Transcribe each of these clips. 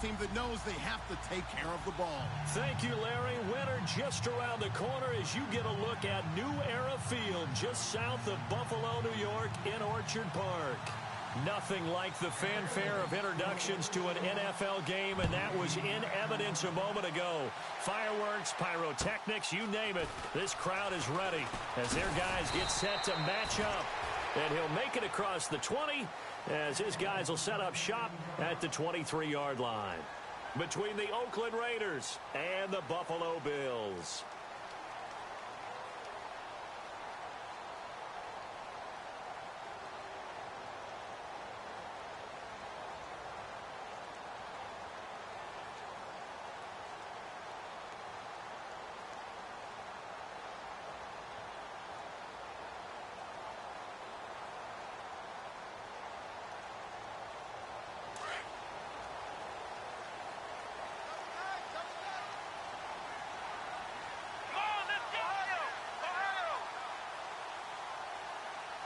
team that knows they have to take care of the ball. Thank you, Larry. Winter just around the corner as you get a look at New Era Field, just south of Buffalo, New York, in Orchard Park. Nothing like the fanfare of introductions to an NFL game, and that was in evidence a moment ago. Fireworks, pyrotechnics, you name it. This crowd is ready as their guys get set to match up. And he'll make it across the 20 as his guys will set up shop at the 23-yard line. Between the Oakland Raiders and the Buffalo Bills.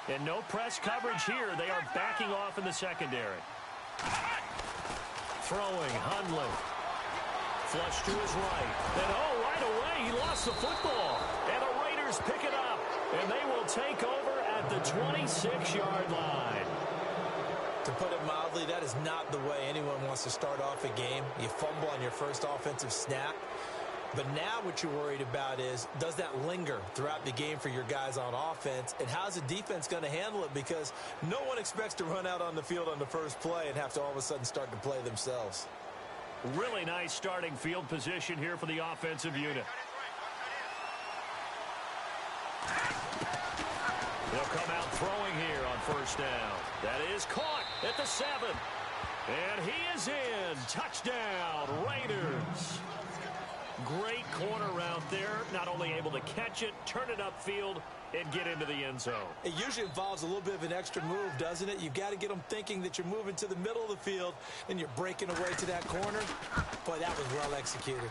And no press coverage here. They are backing off in the secondary. Throwing, Hundley. Flush to his right. And right away, he lost the football. And the Raiders pick it up. And they will take over at the 26-yard line. To put it mildly, that is not the way anyone wants to start off a game. You fumble on your first offensive snap. But now what you're worried about is, does that linger throughout the game for your guys on offense? And how's the defense going to handle it? Because no one expects to run out on the field on the first play and have to all of a sudden start to play themselves. Really nice starting field position here for the offensive unit. They'll come out throwing here on first down. That is caught at the 7. And he is in. Touchdown, Raiders. Great corner route there. Not only able to catch it, turn it upfield, and get into the end zone. It usually involves a little bit of an extra move, doesn't it? You've got to get them thinking that you're moving to the middle of the field and you're breaking away to that corner. Boy, that was well executed.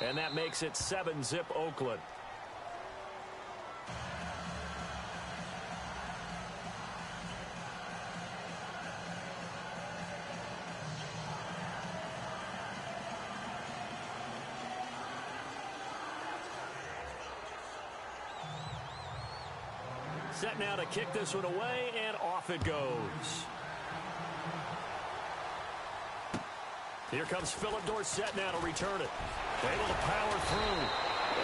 And that makes it 7-zip Oakland. Set now to kick this one away, and off it goes. Here comes Philip Dorsett now to return it. Able to power through.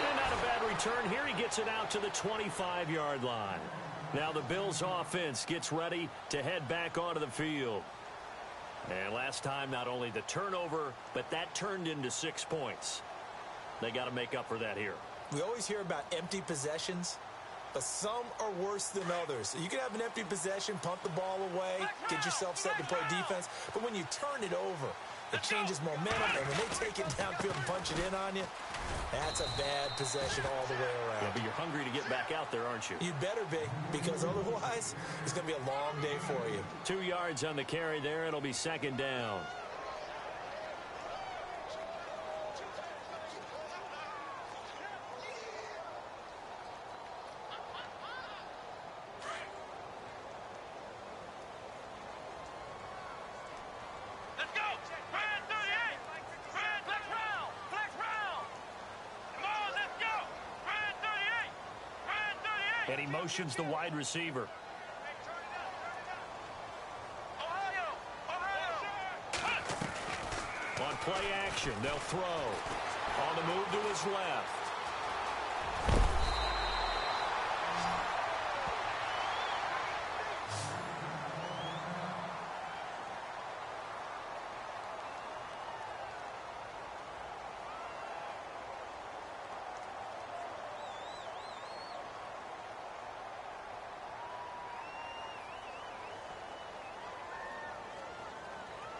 And not a bad return here. He gets it out to the 25-yard line. Now the Bills offense gets ready to head back onto the field. And last time, not only the turnover, but that turned into 6 points. They got to make up for that here. We always hear about empty possessions, but some are worse than others. You can have an empty possession, punt the ball away, get yourself set to play defense, but when you turn it over, it changes momentum, and when they take it downfield and punch it in on you, that's a bad possession all the way around. Yeah, but you're hungry to get back out there, aren't you? You'd better be, because otherwise it's going to be a long day for you. 2 yards on the carry there. It'll be second down. And he motions the wide receiver. On play action, they'll throw. On the move to his left.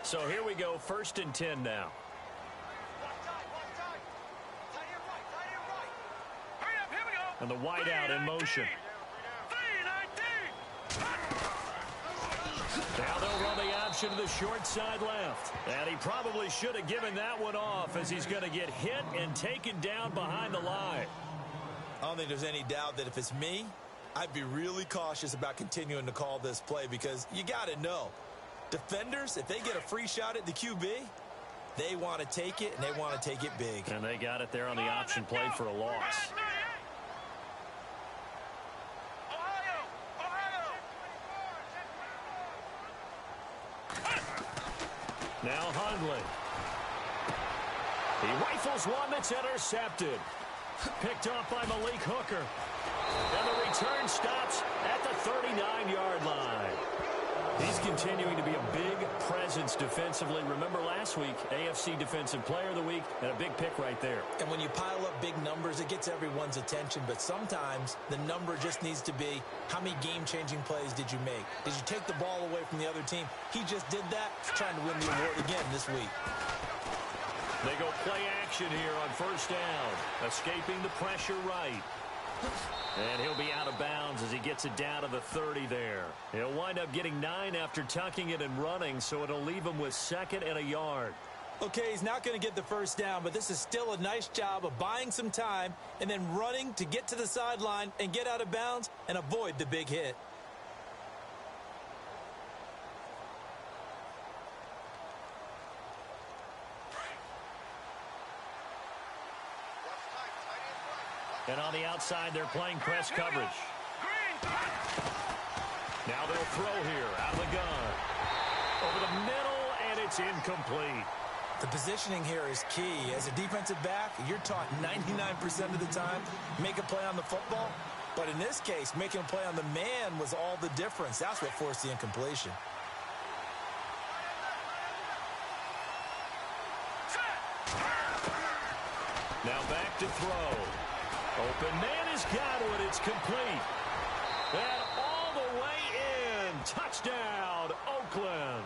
So here we go, 1st and 10 now. And the wide out in motion. Now they'll run the option to the short side left. And he probably should have given that one off as he's going to get hit and taken down behind the line. I don't think there's any doubt that if it's me, I'd be really cautious about continuing to call this play because you got to know. Defenders, if they get a free shot at the QB, They want to take it, and they want to take it big. And they got it there on the option play for a loss. Now Hundley. He rifles one that's intercepted. Picked off by Malik Hooker. And the return stops at the 39-yard line. He's continuing to be a big presence defensively. Remember last week, AFC Defensive Player of the Week, and a big pick right there. And when you pile up big numbers, it gets everyone's attention. But sometimes the number just needs to be, how many game-changing plays did you make? Did you take the ball away from the other team? He just did that. He's trying to win the award again this week. They go play action here on first down. Escaping the pressure right. And he'll be out of bounds as he gets it down to the 30 there. He'll wind up getting 9 after tucking it and running, so it'll leave him with 2nd and a yard. Okay, he's not going to get the first down, but this is still a nice job of buying some time and then running to get to the sideline and get out of bounds and avoid the big hit. And on the outside, they're playing press coverage. Now they'll throw here out of the gun. Over the middle, and it's incomplete. The positioning here is key. As a defensive back, you're taught 99% of the time, make a play on the football. But in this case, making a play on the man was all the difference. That's what forced the incompletion. Now back to throw. Open man has got it. It's complete. And all the way in. Touchdown, Oakland.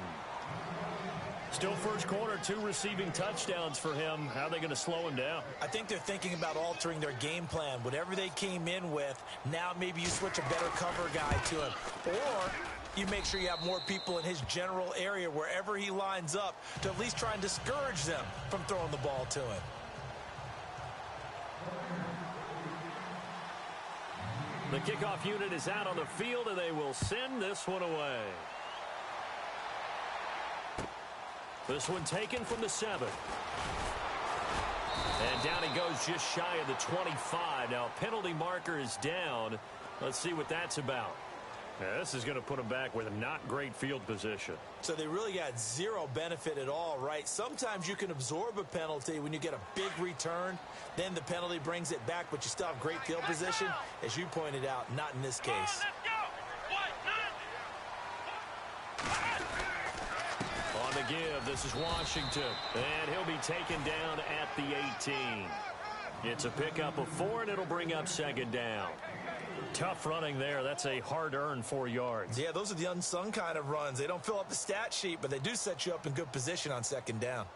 Still first quarter, 2 receiving touchdowns for him. How are they going to slow him down? I think they're thinking about altering their game plan. Whatever they came in with, now maybe you switch a better cover guy to him. Or you make sure you have more people in his general area wherever he lines up to at least try and discourage them from throwing the ball to him. The kickoff unit is out on the field, and they will send this one away. This one taken from the 7. And down he goes just shy of the 25. Now, penalty marker is down. Let's see what that's about. Yeah, this is going to put him back with a not great field position. So they really got zero benefit at all, right? Sometimes you can absorb a penalty when you get a big return. Then the penalty brings it back, but you still have great field position. As you pointed out, not in this case. On the give, this is Washington. And he'll be taken down at the 18. It's a pickup of 4, and it'll bring up 2nd down. Tough running there. That's a hard-earned 4 yards. Yeah, those are the unsung kind of runs. They don't fill up the stat sheet, but they do set you up in good position on 2nd down.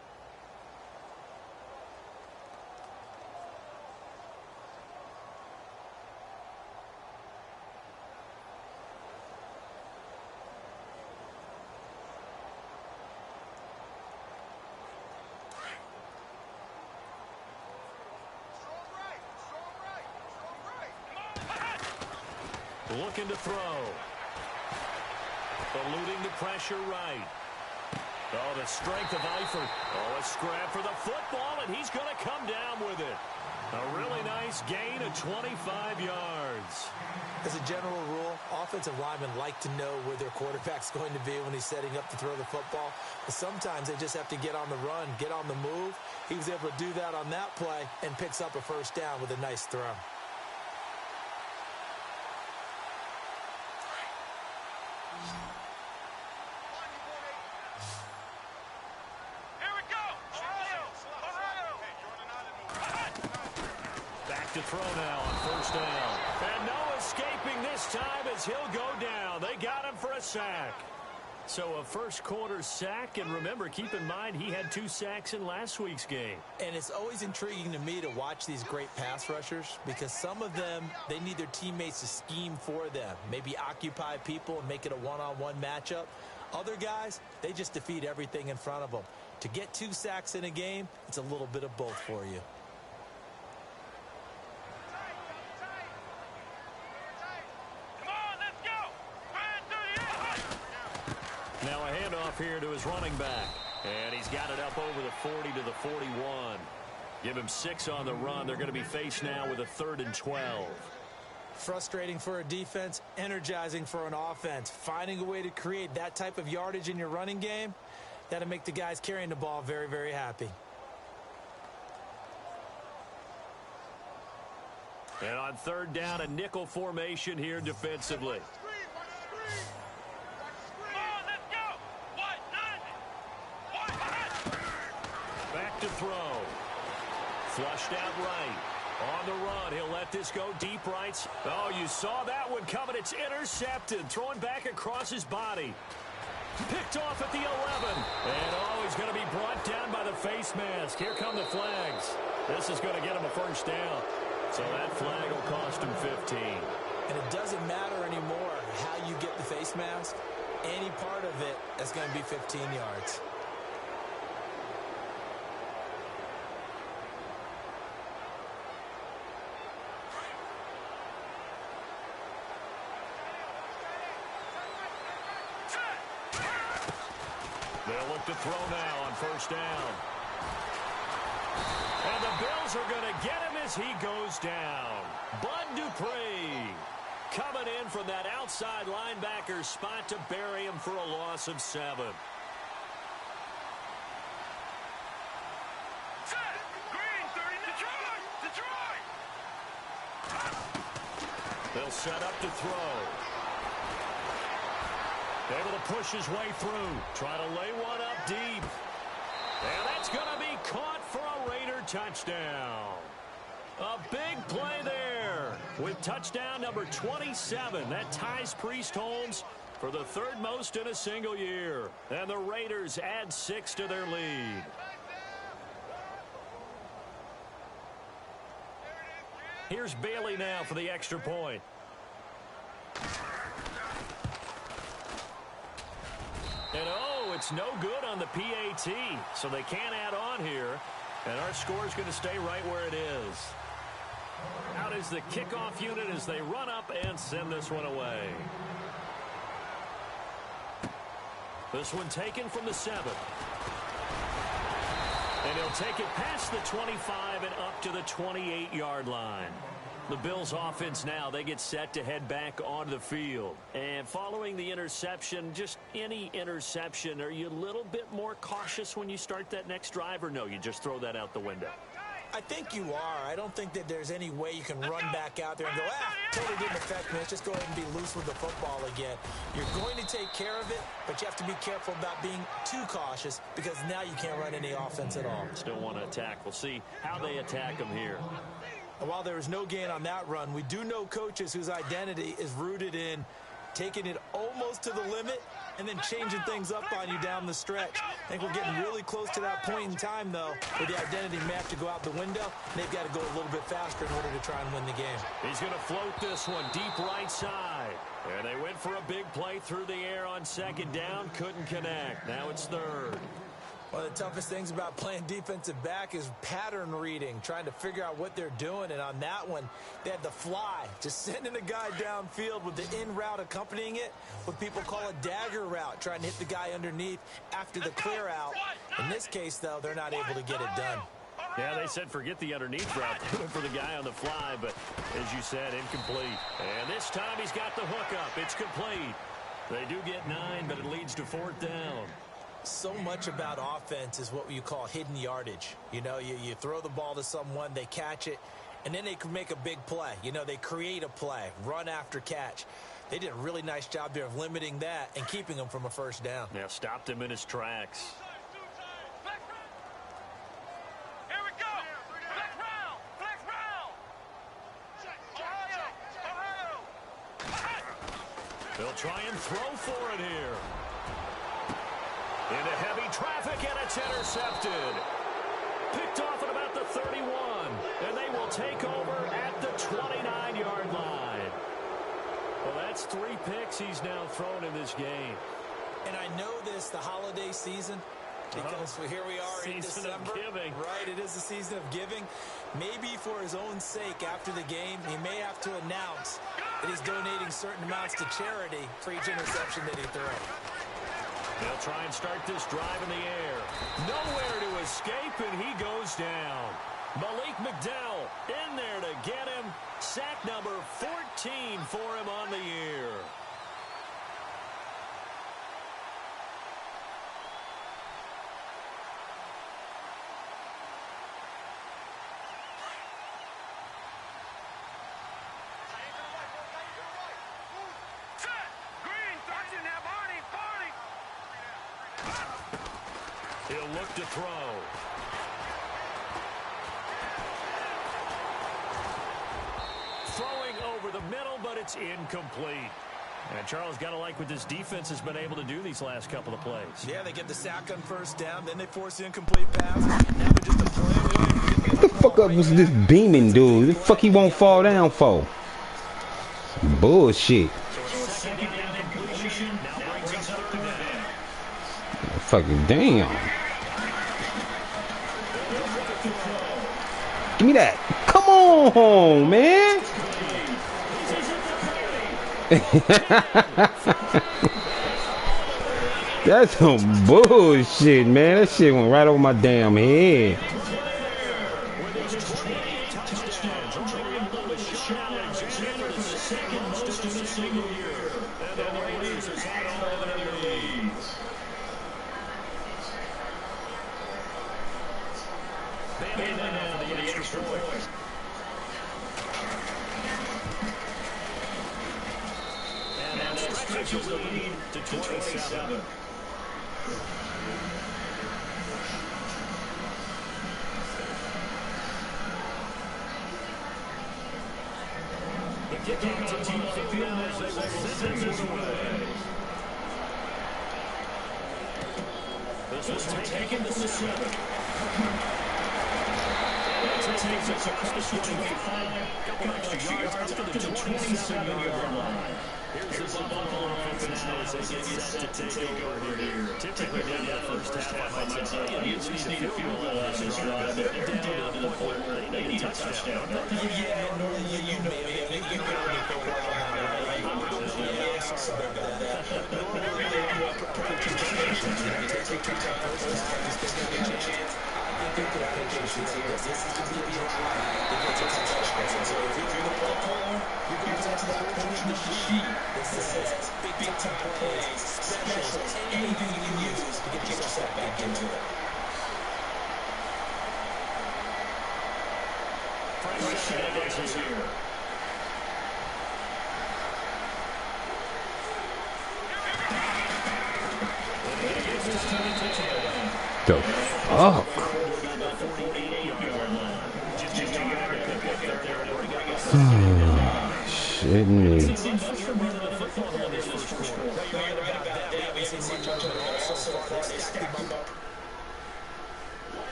Looking to throw. Eluding the pressure right. Oh, the strength of Eifert. Oh, a scrap for the football, and he's going to come down with it. A really nice gain of 25 yards. As a general rule, offensive linemen like to know where their quarterback's going to be when he's setting up to throw the football. But sometimes they just have to get on the run, get on the move. He was able to do that on that play and picks up a first down with a nice throw. To throw now on first down. And no escaping this time as he'll go down. They got him for a sack. So a first quarter sack, and remember, keep in mind he had 2 sacks in last week's game. And it's always intriguing to me to watch these great pass rushers because some of them, they need their teammates to scheme for them. Maybe occupy people and make it a one-on-one matchup. Other guys, they just defeat everything in front of them. To get 2 sacks in a game, it's a little bit of both for you. Now a handoff here to his running back. And he's got it up over the 40 to the 41. Give him 6 on the run. They're going to be faced now with a 3rd and 12. Frustrating for a defense, energizing for an offense. Finding a way to create that type of yardage in your running game, that'll make the guys carrying the ball very, very happy. And on 3rd down, a nickel formation here defensively. Back to throw. Flushed out right. On the run, he'll let this go deep right. Oh, you saw that one coming. It's intercepted. Throwing back across his body. Picked off at the 11. And, oh, he's going to be brought down by the face mask. Here come the flags. This is going to get him a 1st down. So that flag will cost him 15. And it doesn't matter anymore how you get the face mask. Any part of it, that's going to be 15 yards. They'll look to throw now on 1st down. And the Bills are going to get him as he goes down. Bud Dupree coming in from that outside linebacker spot to bury him for a loss of 7. They'll set up to throw. Able to push his way through. Try to lay one up deep. And that's going to be caught for a Raider touchdown. A big play there with touchdown number 27. That ties Priest Holmes for the 3rd most in a single year. And the Raiders add 6 to their lead. Here's Bailey now for the extra point. And, oh, it's no good on the PAT, so they can't add on here. And our score is going to stay right where it is. Out is the kickoff unit as they run up and send this one away. This one taken from the 7. And he'll take it past the 25 and up to the 28-yard line. The Bills offense now, they get set to head back onto the field. And following the interception, just any interception, are you a little bit more cautious when you start that next drive, or no, you just throw that out the window? I think you are. I don't think that there's any way you can run back out there and go, totally didn't affect me. Let's just go ahead and be loose with the football again. You're going to take care of it, but you have to be careful about being too cautious because now you can't run any offense at all. Still want to attack. We'll see how they attack them here. And while there was no gain on that run, we do know coaches whose identity is rooted in taking it almost to the limit and then changing things up on you down the stretch. I think we're getting really close to that point in time, though, where the identity may have to go out the window, and they've got to go a little bit faster in order to try and win the game. He's going to float this one deep right side. And they went for a big play through the air on 2nd down. Couldn't connect. Now it's 3rd. One of the toughest things about playing defensive back is pattern reading, trying to figure out what they're doing. And on that one, they had the fly, just sending a guy downfield with the in route accompanying it, what people call a dagger route, trying to hit the guy underneath after the clear out. In this case, though, they're not able to get it done. Yeah, they said forget the underneath route. They went for the guy on the fly, but as you said, incomplete. And this time he's got the hook up. It's complete. They do get 9, but it leads to 4th down. So much about offense is what you call hidden yardage. You know, you throw the ball to someone, they catch it, and then they can make a big play. You know, they create a play, run after catch. They did a really nice job there of limiting that and keeping him from a 1st down. Yeah, stopped him in his tracks. Here we go. Flex round. Flex round. Ohio. They'll try and throw for it here. Into heavy traffic, and it's intercepted. Picked off at about the 31, and they will take over at the 29-yard line. Well, that's 3 picks he's now thrown in this game. And I know this, the holiday season, because here we are in December. Season of giving. Right, it is the season of giving. Maybe for his own sake after the game, he may have to announce that he's donating certain amounts to charity for each interception that he throws. They'll try and start this drive in the air. Nowhere to escape, and he goes down. Malik McDowell in there to get him. Sack number 14 for him on the year. He'll look to throw. Throwing over the middle, but it's incomplete. And Charles, got to like what this defense has been able to do these last couple of plays. Yeah, they get the sack on first down, then they force the incomplete pass. Now they're just a play away. What the fuck up was this beaming dude? The fuck he won't fall down for? Bullshit. Fucking damn. Give me that. Come on, man. That's some bullshit, man. That shit went right over my damn head. To 27. The kickoff to team the field as they will send this away. This was taken to the 7. It takes us across the 25. Couple extra yards up to the 27-yard line. Here's the Buffalo offense now as they get set to take over here. Typically down the first half, I might tell you, you just need a field goal on this drive. They're down to the point where they need a touchdown. Yeah, normally you know, man, they get going and go around, right? Big-time plays, specials, anything you can use to get yourself back into it. Fresh is here. The fuck? Shit me.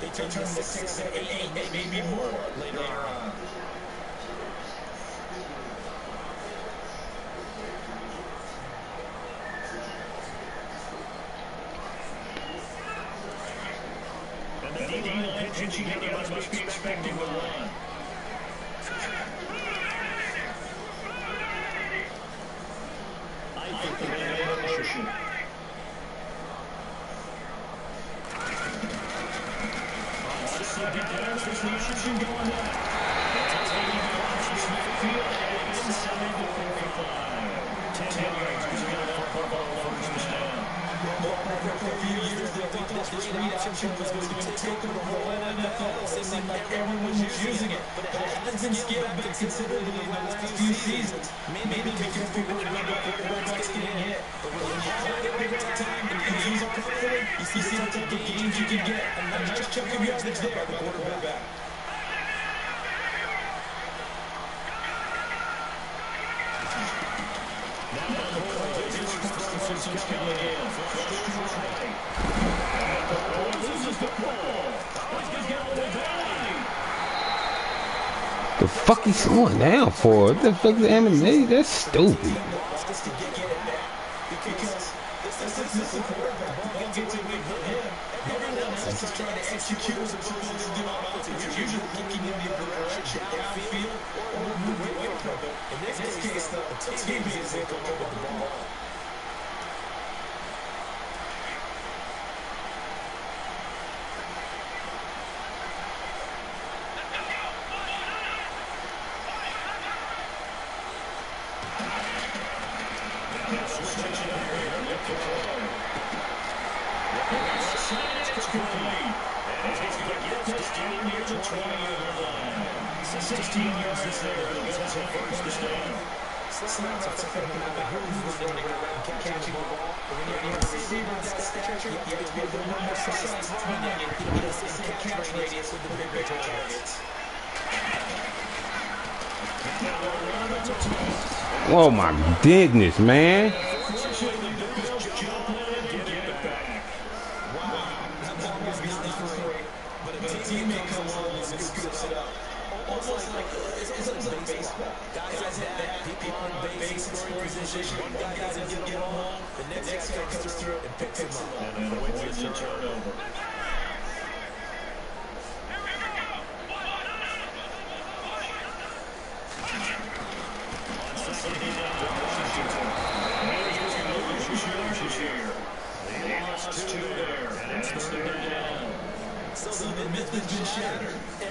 They turn 6, 7, 8, maybe more later on. And the D-line pitch together must be expecting the run. I think the man in motion. Everyone was using it, but it has been scaled back considerably in the last few seasons. Maybe because people remember quarterbacks getting hit. But when you have it right at time and you use it properly, you see the type of gains you can get. A nice chunk of yardage there by the quarterback. The fuck he's going down for? What the fuck is MMA? That's stupid. Because this trying to execute as opposed to do on offense. You're usually looking in the other direction, downfield, or move away from it. In this case, though, the team is able to run the ball. Oh my goodness, man.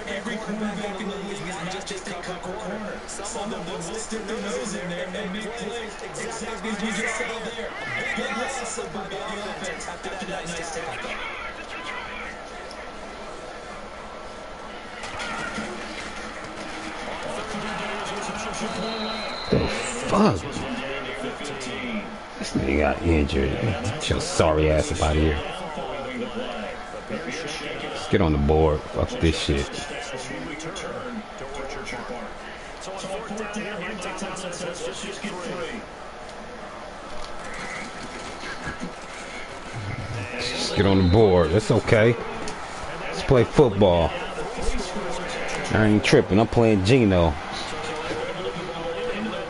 Every quarterback in the league is not just a cover corner. Some of them will stick their nose in there and make plays exactly as we just saw there. A big loss by the offense after that nice tackle. The fuck? This nigga got injured. Get your sorry ass up out of here. Let's get on the board. Fuck this shit. Let's get on the board. That's okay. Let's play football. I ain't tripping. I'm playing Gino.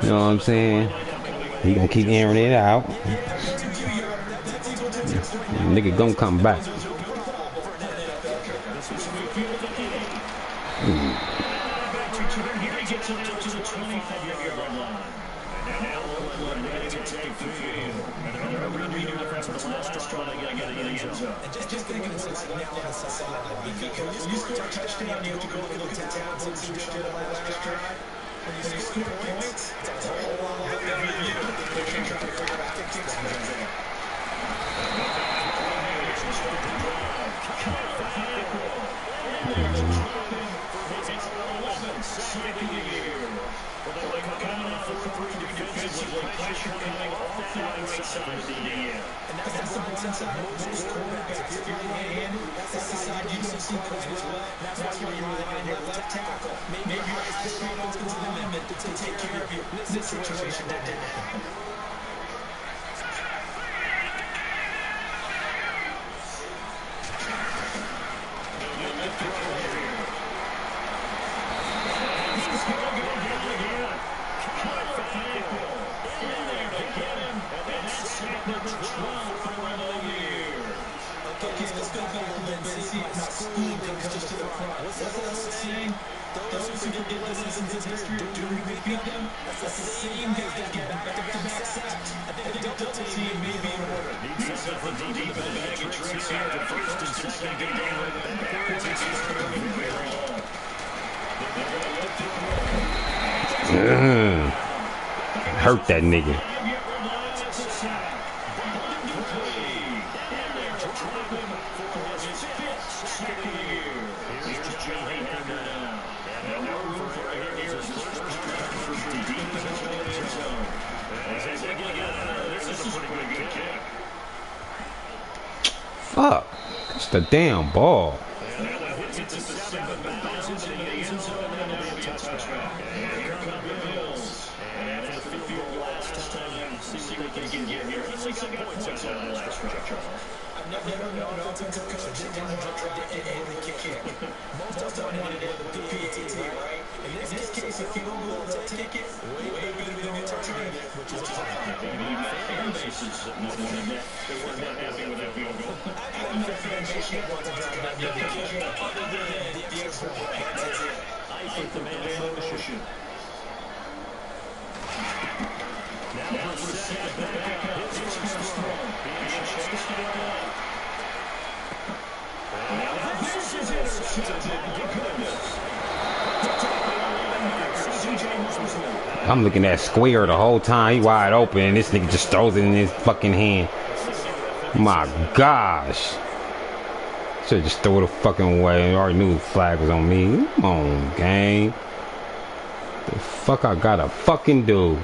You know what I'm saying? He gonna keep airing it out. Nigga gonna come back. Just think of what's right now on the sideline. When you score a touchdown, you go look at the talents that you did on that last drive. When you score points, it's a whole lot better for you. They're trying to figure out the kicks there. And that's the one side most quarterbacks, if you're right-handed, that's the side you don't see quite as well. That's why you're relying on your left tackle. Maybe your eyes go to the limit to take care of you. This situation that didn't happen. Hurt that nigga. Fuck. It's the damn ball. They weren't happy with that field goal. the foundation of what's driving the picture. Other than the extra point, that's it. I put the man in motion. Now for set back up. His first throw. Being chased to the line. Now this is intercepted. Goodness. I'm looking at Square the whole time. He wide open, and this nigga just throws it in his fucking hand. My gosh. Should've just threw it the fucking away. I already knew the flag was on me. Come on, gang. The fuck I gotta fucking do?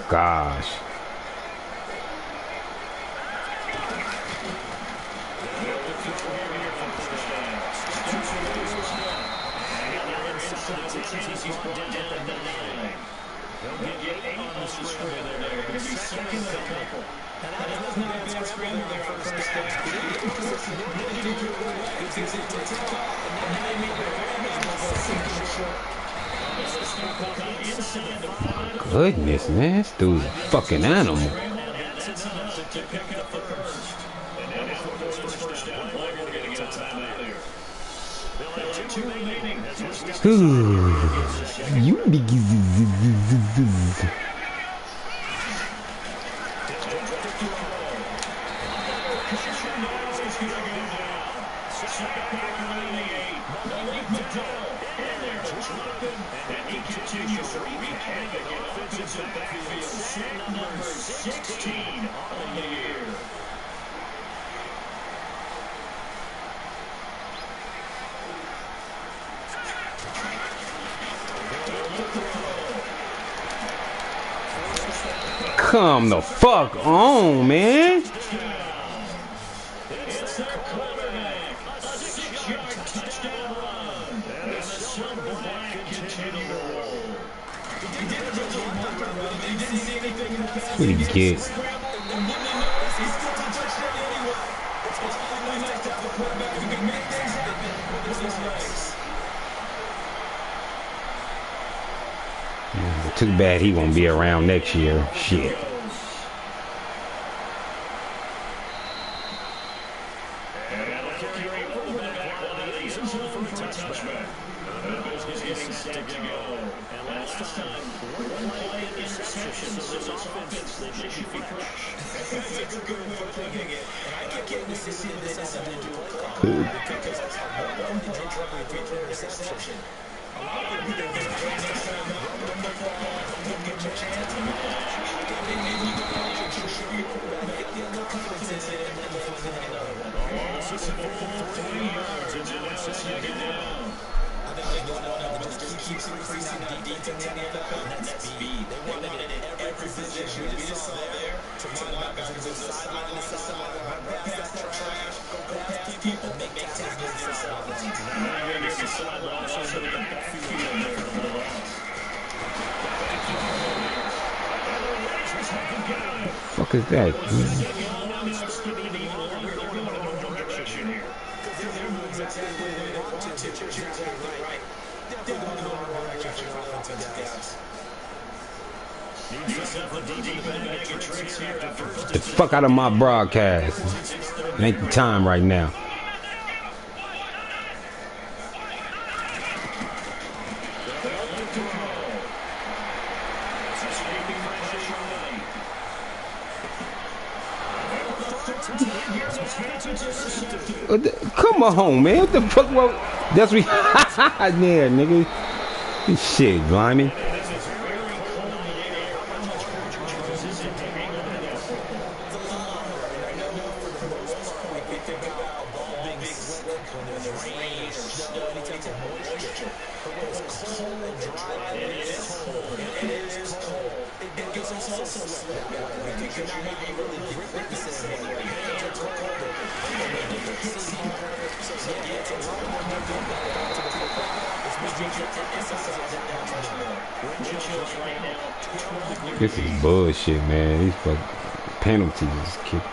Gosh. Goodness, man, this dude's a fucking animal. You big. Number 16 on the year. Come the fuck on, man. It's their quarterback, a 6-yard touchdown run, and the Silver Black continue to roll. He did a good job, but they didn't see anything in the pass. What do you get? He's still a touchdown anyway. It's really nice to have a quarterback who can make things happen with his legs. Too bad he won't be around next year. Shit. Fuck is that? Get the fuck out of my broadcast. It ain't the time right now. Come on, man. What the fuck? Well, that's we. Yeah, nigga. This shit, blimey. This is bullshit, man. These fucking penalties is kicked.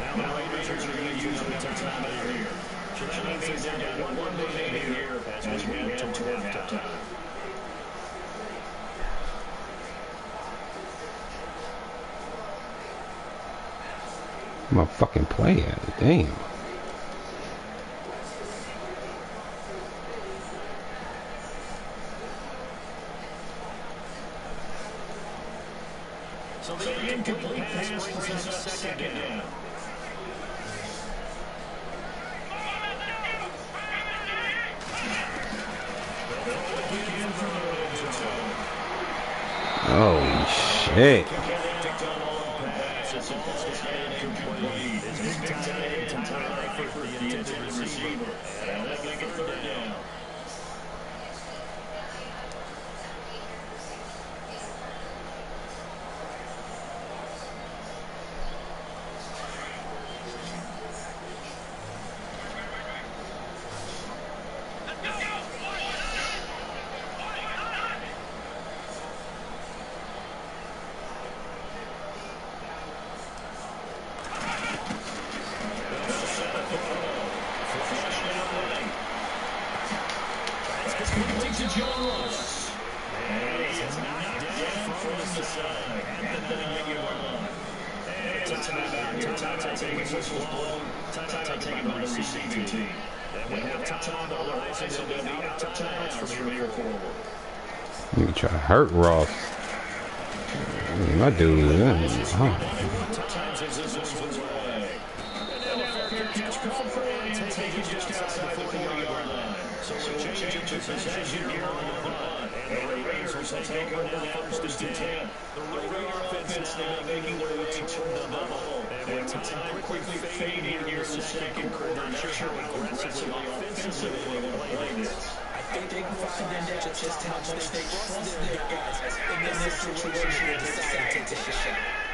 Now the Raiders are going to use another timeout here. So that means they're down to one minute here as we head toward halftime. My fucking play at it. Damn. So the incomplete pass brings us up second down. Holy shit. You try to hurt Ross. My dude, quickly fading here in the second quarter. Not sure aggressively offensively they want to play this. I think they can find out just how much they trust their guys in this situation to decide to take a shot.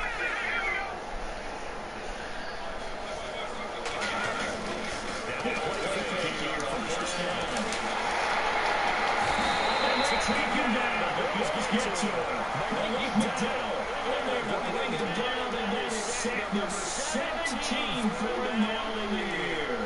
Number 17 for the nail in the year.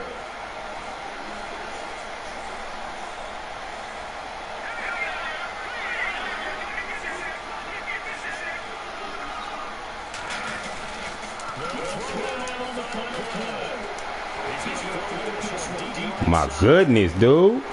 my goodness, dude.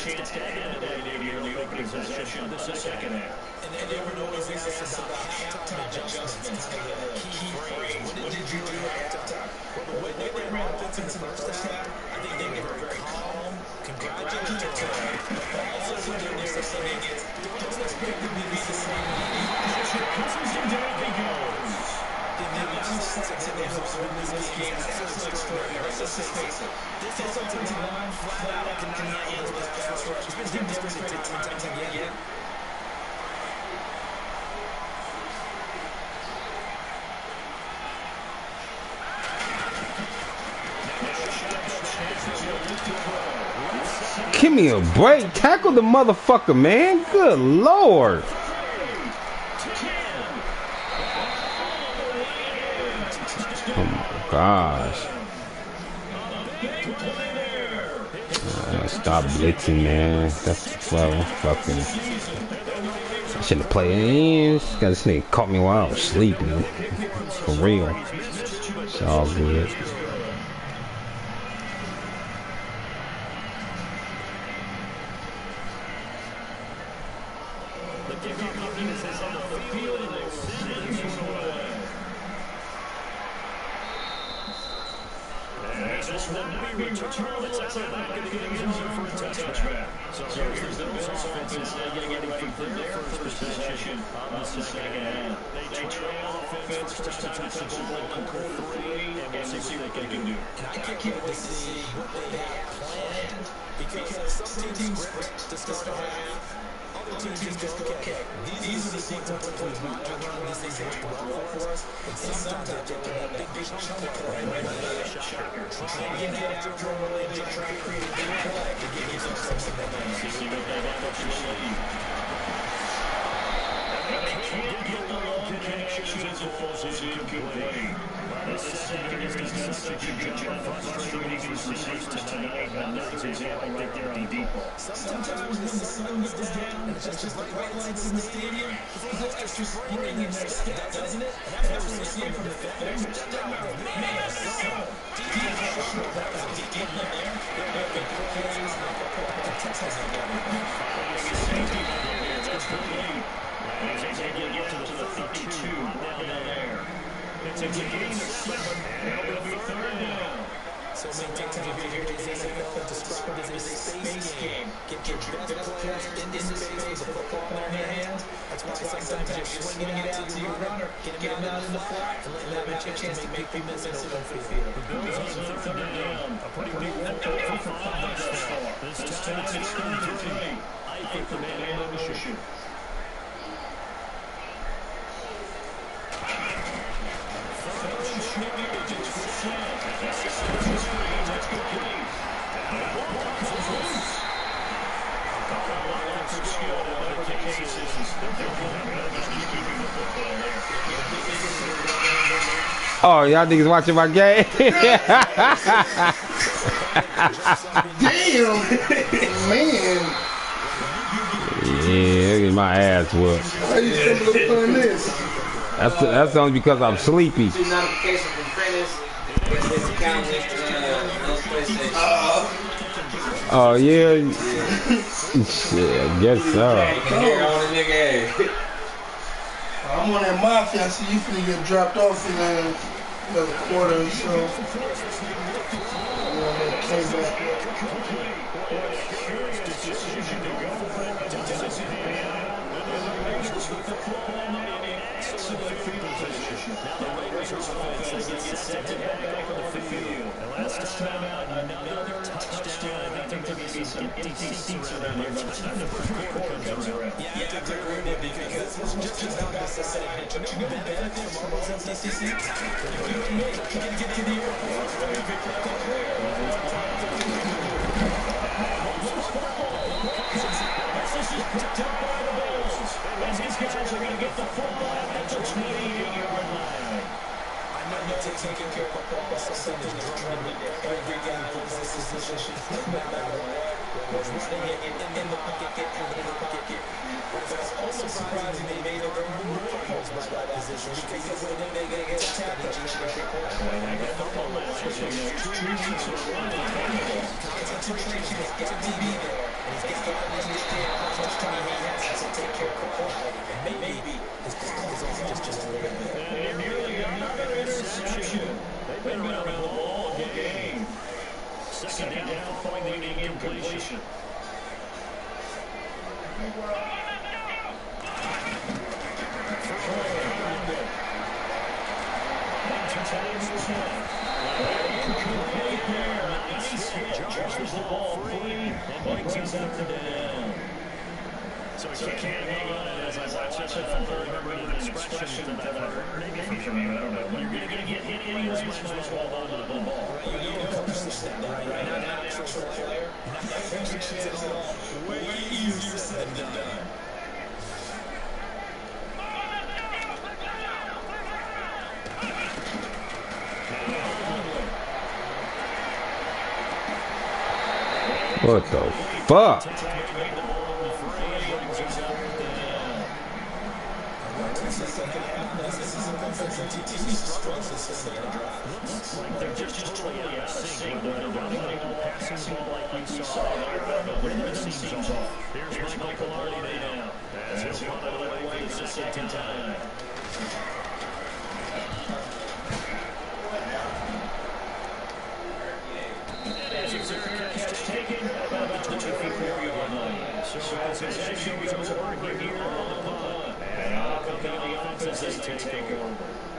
Chance to end that here in the opening possession of the second half. And then there were always asked about halftime adjustments, key phrase. What did you do at halftime? Well, the way they ran offense in the first half, I think they were very calm, congratulatory, but also what they were saying is, don't expect to be the same. Cousins and down he goes. The offensive line flat out cannot handle this pass rush. It's been demonstrated time and time again. Give me a break. Tackle the motherfucker, man. Good Lord. Oh my gosh. Stop blitzing, man. That's so fucking. I shouldn't have played in. This nigga caught me while I was sleeping. For real. It's all good. This will not be returned. It's out of the back of the end zone for a touchback. So here's the Bills offense getting ready for their first possession of the second half. They trail offense first time it's the ball in quarter 3, and we'll see what they can do. I can't wait to see what they have planned, because some teams sprint to start a half. Other teams just go, okay, these are the sequence of plays we want to run. This is worked well for us. And sometimes they throw that big chunk of play right into the shocker. Try and get after him early, try and create a big play to give you something that they see what they have up your sleeve. They can't get the long connections as it falls incomplete. The secondary has done such a good job frustrating these receivers tonight. Another example right there on deep ball. Sometimes when the sun goes down, it's just like white lights in the stadium. There's an extra spring in their step, doesn't it? And that's what we're seeing from the defenders. Man, so deep shot. That was a deep one there. They're making plays. Texas is getting It's complete. As they get to the 32 down there. It's a gain of 7, and it'll be third down. So many times you hear these NFL described as a space game. Get your best players in space with the football in their hands. That's why sometimes you're swinging it out to your runner, get him out in the flat, and let him have a chance to make big misses open field. The Bills on third down. A pretty big 4 for 5 thus far. This time it's 33. I think the man in motion. Oh, y'all niggas watching my game? Damn, man. Yeah, look at my ass whooped. Why you stumble upon this? That's only because I'm sleepy. Notification from Prentice. His account is PlayStation. Oh yeah. Shit, I guess so. You can hear all the nigga. I'm on that mafia. I see you finna get dropped off in another quarter or so. Came back. Last time out, another touchdown. I think there may be some empty seats around here. By the time the first quarter comes around. Yeah, I agree with you, because this was just about necessity. But you can benefit from those empty seats. You and me can get to the And these guys are going to get the football at the 28-yard line. I know you're taking care of football. Something is drumming every guy wants this position. No matter what. Was running it in the pocket, get out of the pocket. But it's also surprising they made it more points by that position, because when they get tapped, they just get concentration has got to be there. And he's got to understand how much time he has to take care of football. And maybe his power is also just a little bit. And nearly another interception. They've been around the ball game. Second down following the incompletion. Just the ball free and brings him third down. So he can't hang on it as I watch this. I remember an expression that I've heard maybe from you. I don't know. When you're going to get hit anyways, might as well hold on to the ball. You need to coach the step down, right? Not an actual player. It's all way easier said than done. What the fuck? Looks like they're just totally out of sync. Whether they're running or passing ball like we saw. The rhythm seems off. Here's Michael Hardy now, as he'll punt it away for the second time. possession goes over here on the punt. And now come the offenses they take over.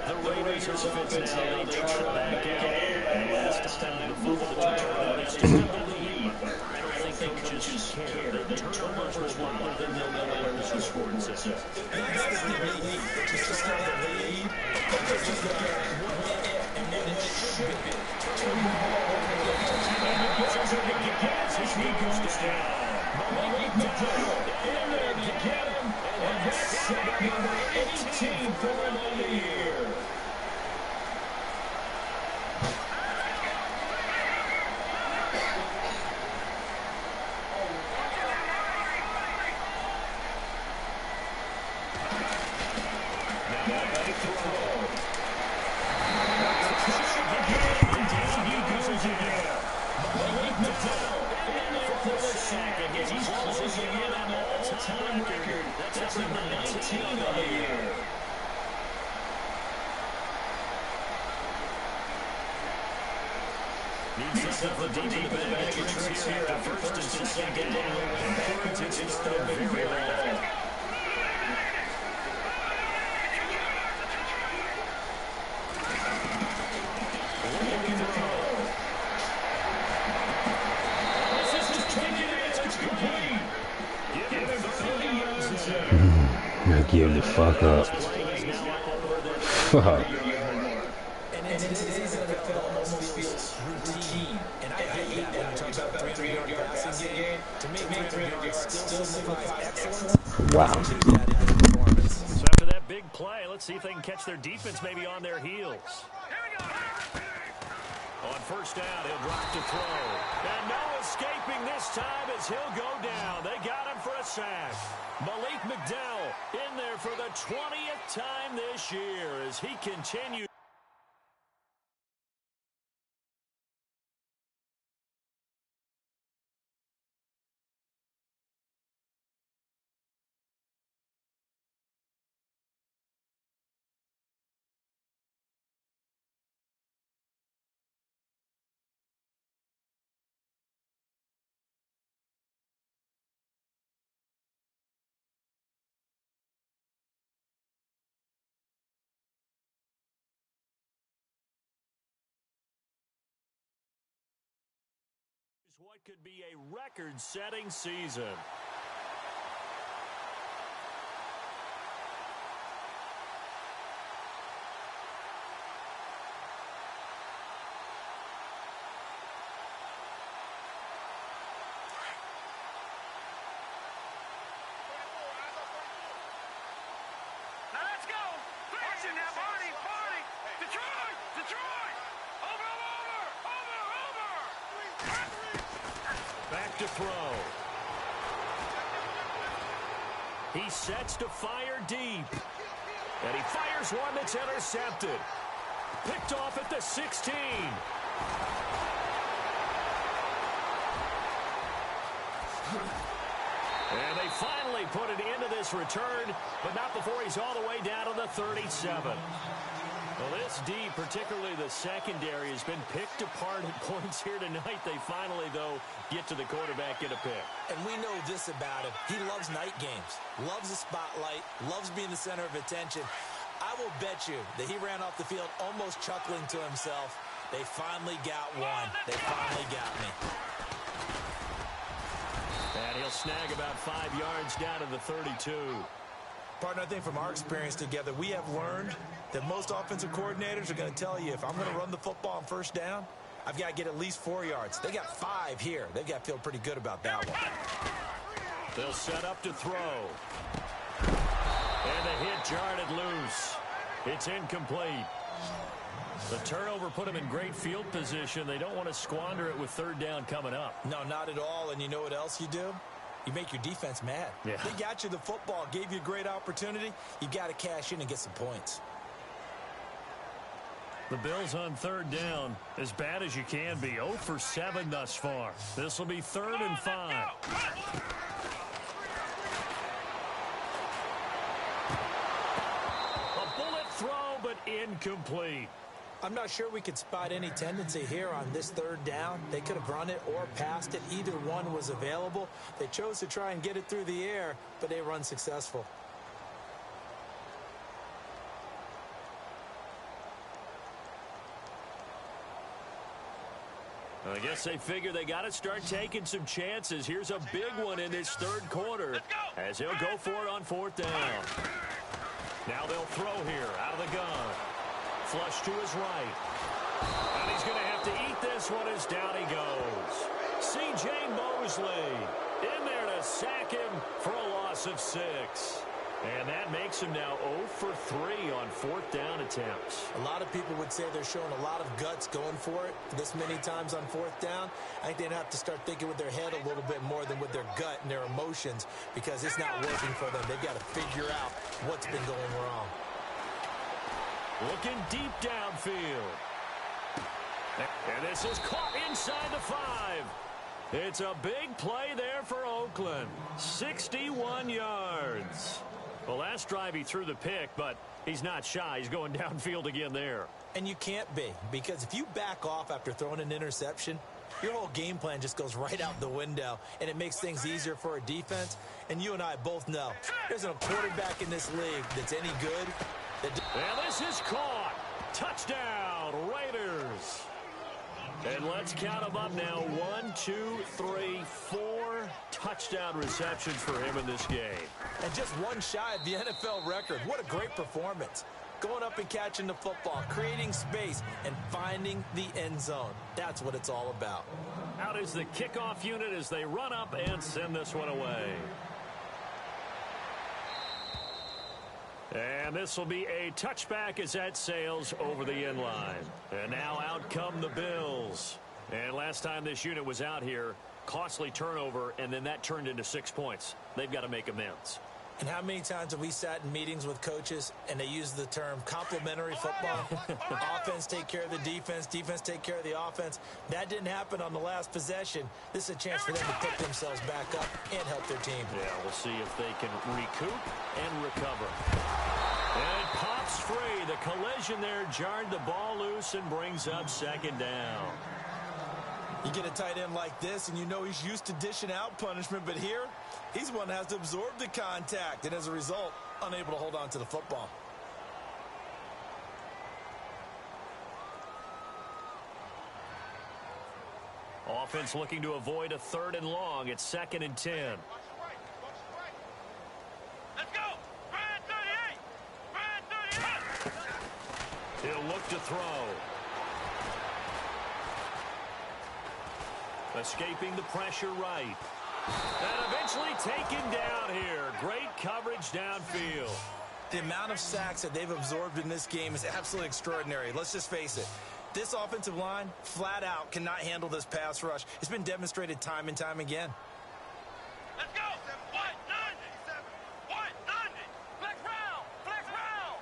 The Raiders offense now, they try back out. And last time before the turnover, they still have the lead. I don't think coaches care. The turnovers was louder than they'll know where the score says. That's the lead. Just got the lead. Just look at what and what it should be. He goes down. Malik McDowell in there to get him. And that's sack number 18 for him on the year. Needs to the deep in the bag of tricks here after first and second down. It's very long. Now give the fuck up. Fuck. And in today's NFL, almost feels routine. And I hate that when you talk about 300-yard passing game. To me, 300 yards still signifies excellence. Wow. So after that big play, let's see if they can catch their defense maybe on their heels. On first down, he'll drop to throw. And no escaping this time as he'll go down. They got him for a sack. Malik McDowell in there for the 20th time this year as he continues. What could be a record-setting season. Now let's go. Watch it now, Barney. Detroit. Over. Back to throw. He sets to fire deep. And he fires one that's intercepted. Picked off at the 16. And they finally put it into this return, but not before he's all the way down to the 37. Well, this D, particularly the secondary, has been picked apart at points here tonight. They finally, though, get to the quarterback, get a pick. And we know this about him. He loves night games, loves the spotlight, loves being the center of attention. I will bet you that he ran off the field almost chuckling to himself. They finally got one. They finally got me. And he'll snag about 5 yards down to the 32. Partner, I think from our experience together, we have learned that most offensive coordinators are going to tell you, if I'm going to run the football on first down, I've got to get at least 4 yards. They got 5 here. They've got to feel pretty good about that one. They'll set up to throw. And the hit jarred it loose. It's incomplete. The turnover put them in great field position. They don't want to squander it with third down coming up. No, not at all. And you know what else you do? You make your defense mad. Yeah. They got you the football, gave you a great opportunity. You got to cash in and get some points. The Bills on third down, as bad as you can be. 0 for 7 thus far. This will be 3rd and 5. A bullet throw, but incomplete. I'm not sure we could spot any tendency here on this third down. They could have run it or passed it. Either one was available. They chose to try and get it through the air, but they run successful. I guess they figure they got to start taking some chances. Here's a big one in this third quarter as he'll go for it on fourth down. Now they'll throw here out of the gun. Flush to his right. And he's going to have to eat this one as down he goes. C.J. Mosley in there to sack him for a loss of 6. And that makes him now 0 for 3 on fourth down attempts. A lot of people would say they're showing a lot of guts going for it this many times on fourth down. I think they'd have to start thinking with their head a little bit more than with their gut and their emotions because it's not working for them. They've got to figure out what's been going wrong. Looking deep downfield. And this is caught inside the 5. It's a big play there for Oakland. 61 yards. Well, last drive he threw the pick, but he's not shy. He's going downfield again there. And you can't be, because if you back off after throwing an interception, your whole game plan just goes right out the window, and it makes things easier for a defense. And you and I both know there's a quarterback in this league that's any good. And this is caught. Touchdown, Raiders. And let's count them up now. 1, 2, 3, 4 touchdown receptions for him in this game. And just one shy of the NFL record. What a great performance. Going up and catching the football, creating space, and finding the end zone. That's what it's all about. Out is the kickoff unit as they run up and send this one away. And this will be a touchback as that sails over the end line. And now out come the Bills. And last time this unit was out here, costly turnover, and then that turned into 6 points. They've got to make amends. And how many times have we sat in meetings with coaches and they use the term complementary football? Offense take care of the defense, defense take care of the offense. That didn't happen on the last possession. This is a chance for them to pick themselves back up and help their team. Yeah, we'll see if they can recoup and recover. And it pops free. The collision there jarred the ball loose and brings up second down. You get a tight end like this, and you know he's used to dishing out punishment, but here, he's one that has to absorb the contact, and as a result, unable to hold on to the football. Offense looking to avoid a 3rd and long. It's 2nd and 10. Let's go! Brian 38! Brian 38! He'll look to throw. Escaping the pressure right. And eventually taken down here. Great coverage downfield. The amount of sacks that they've absorbed in this game is absolutely extraordinary. Let's just face it. This offensive line, flat out, cannot handle this pass rush. It's been demonstrated time and time again. Let's go! 190! 190! Flex round! Flex round!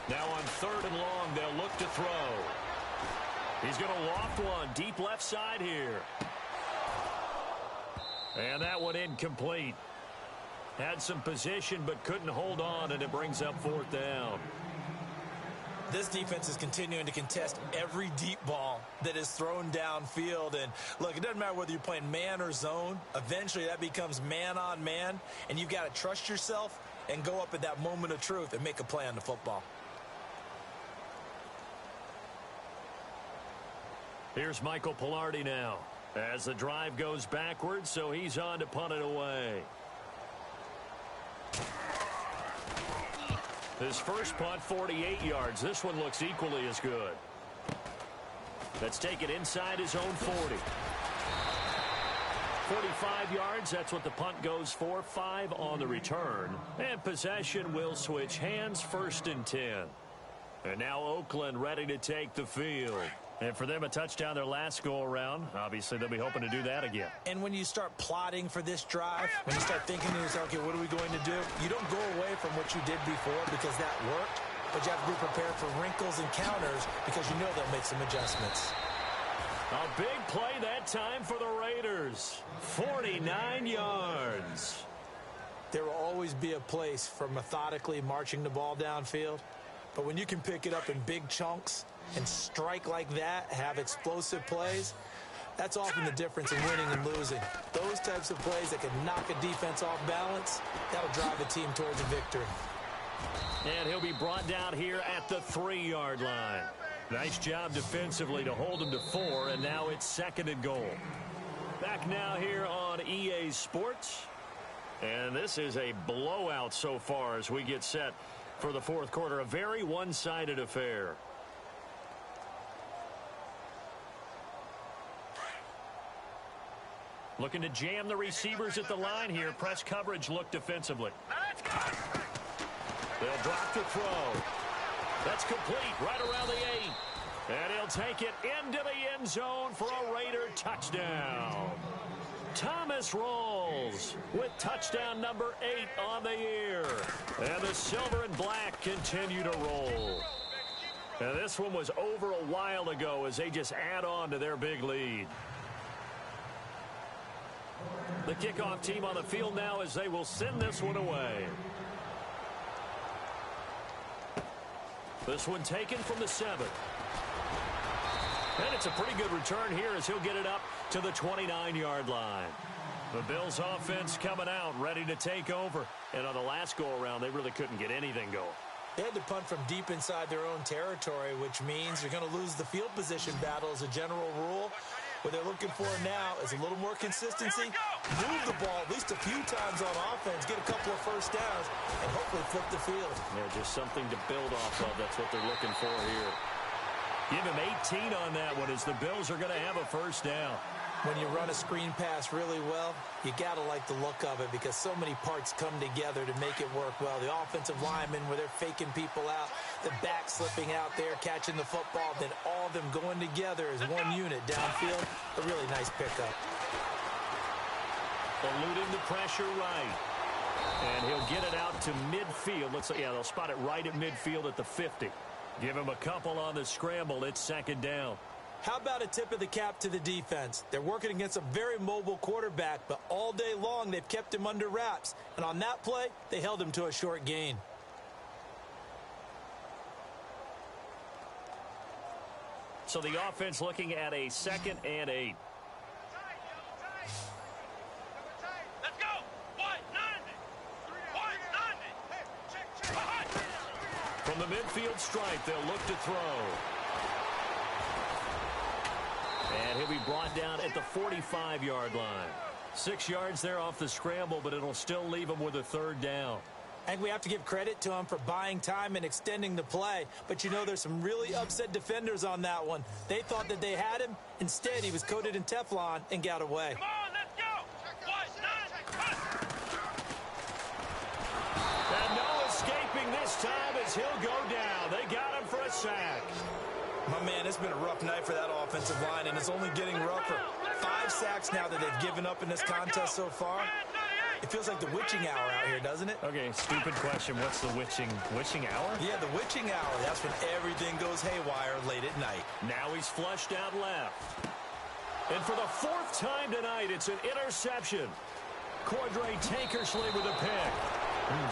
Now on 3rd and long, they'll look to throw. He's going to loft one deep left side here. And that one incomplete. Had some position but couldn't hold on, and it brings up 4th down. This defense is continuing to contest every deep ball that is thrown downfield. And look, it doesn't matter whether you're playing man or zone. Eventually that becomes man on man, and you've got to trust yourself and go up at that moment of truth and make a play on the football. Here's Michael Palardy now as the drive goes backwards, so he's on to punt it away. His first punt, 48 yards. This one looks equally as good. Let's take it inside his own 40. 45 yards, that's what the punt goes for. 5 on the return. And possession will switch hands, 1st and 10. And now Oakland ready to take the field. And for them, a touchdown their last go-around. Obviously, they'll be hoping to do that again. And when you start plotting for this drive, when you start thinking to yourself, okay, what are we going to do? You don't go away from what you did before because that worked, but you have to be prepared for wrinkles and counters because you know they'll make some adjustments. A big play that time for the Raiders. 49 yards. There will always be a place for methodically marching the ball downfield, But when you can pick it up in big chunks and strike like that, have explosive plays, that's often the difference in winning and losing. Those types of plays that can knock a defense off balance, that'll drive a team towards a victory. And he'll be brought down here at the 3-yard line. Nice job defensively to hold him to 4, and now it's 2nd and goal. Back now here on EA Sports. And this is a blowout so far as we get set for the 4th quarter. A very one-sided affair. Looking to jam the receivers at the line here. Press coverage look defensively. They'll drop the throw. That's complete right around the 8. And he'll take it into the end zone for a Raider touchdown. Thomas Rawls with touchdown number 8 on the year. And the silver and black continue to roll. And this one was over a while ago as they just add on to their big lead. The kickoff team on the field now as they will send this one away. This one taken from the 7. And it's a pretty good return here as he'll get it up to the 29-yard line. The Bills offense coming out, ready to take over. And on the last go-around, they really couldn't get anything going. They had to punt from deep inside their own territory, which means you're going to lose the field position battle as a general rule. What they're looking for now is a little more consistency. Move the ball at least a few times on offense, get a couple of first downs, and hopefully flip the field. Yeah, just something to build off of. That's what they're looking for here. Give him 18 on that one as the Bills are going to have a first down. When you run a screen pass really well, you got to like the look of it because so many parts come together to make it work well. The offensive linemen where they're faking people out, the back slipping out there, catching the football, then all of them going together as one unit downfield. A really nice pickup. Eluding the pressure right. And he'll get it out to midfield. They'll spot it right at midfield at the 50. Give him a couple on the scramble. It's 2nd down. How about a tip of the cap to the defense? They're working against a very mobile quarterback, but all day long they've kept him under wraps. And on that play, they held him to a short gain. So the offense looking at a 2nd and 8. Let's go. 190. 190. From the midfield stripe, they'll look to throw. And he'll be brought down at the 45-yard line. 6 yards there off the scramble, but it'll still leave him with a 3rd down. I think we have to give credit to him for buying time and extending the play. But, you know, there's some really upset defenders on that one. They thought that they had him. Instead, he was coated in Teflon and got away. Come on, let's go. 190. And no escaping this time as he'll go down. They got him for a sack. My man, it's been a rough night for that offensive line, and it's only getting rougher. 5 sacks now that they've given up in this contest so far. It feels like the witching hour out here, doesn't it? Okay, stupid question. What's the witching hour? Yeah, the witching hour. That's when everything goes haywire late at night. Now he's flushed out left. And for the 4th time tonight, it's an interception. Cordray Tankersley with a pick.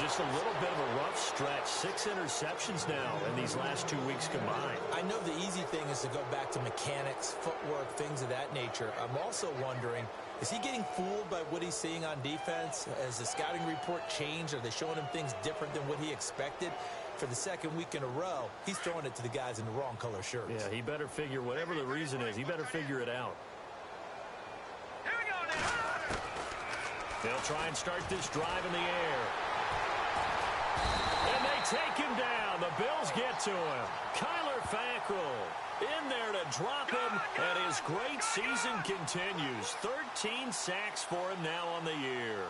Just a little bit of a rough stretch. 6 interceptions now in these last 2 weeks combined. I know the easy thing is to go back to mechanics, footwork, things of that nature. I'm also wondering, is he getting fooled by what he's seeing on defense? Has the scouting report changed? Are they showing him things different than what he expected? For the 2nd week in a row, he's throwing it to the guys in the wrong color shirts. Yeah, he better figure, whatever the reason is, he better figure it out. Here we go now. They'll try and start this drive in the air. And they take him down. The Bills get to him. Kyler Fackrell in there to drop him, and his great season continues. 13 sacks for him now on the year.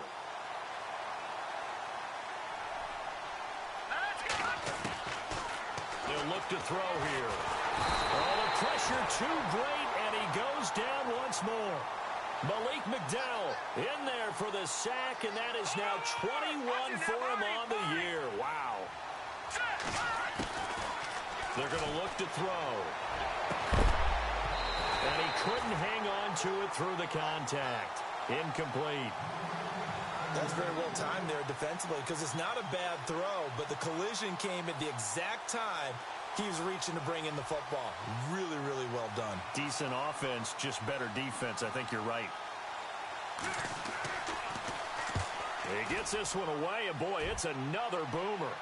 They'll look to throw here. Oh, the pressure too great, and he goes down once more. Malik McDowell in there for the sack, and that is now 21 for him on the year. Wow. They're going to look to throw. And he couldn't hang on to it through the contact. Incomplete. That's very well timed there defensively because it's not a bad throw, but the collision came at the exact time he was reaching to bring in the football. Really, really well done. Decent offense, just better defense. I think you're right. He gets this one away, and boy, it's another boomer.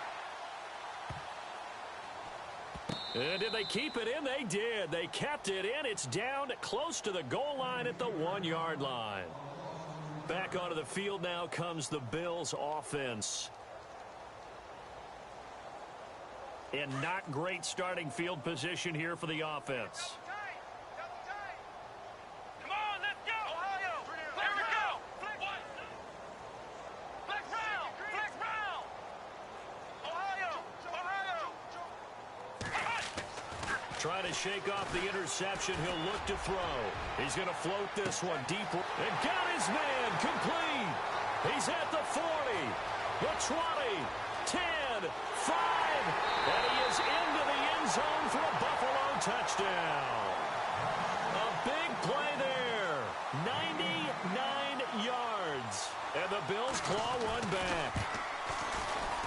And did they keep it in? They did. They kept it in. It's down close to the goal line at the 1-yard line. Back onto the field now comes the Bills offense. And not great starting field position here for the offense. Come on, let's go! Ohio! Here we go! Flex round! Flex round! Ohio! Trying to shake off the interception. He'll look to throw. He's going to float this one deep. And got his man complete. He's at the 40, the 20, 10, 5. And he is into the end zone for a Buffalo touchdown. A big play there. 99 yards. And the Bills claw one back.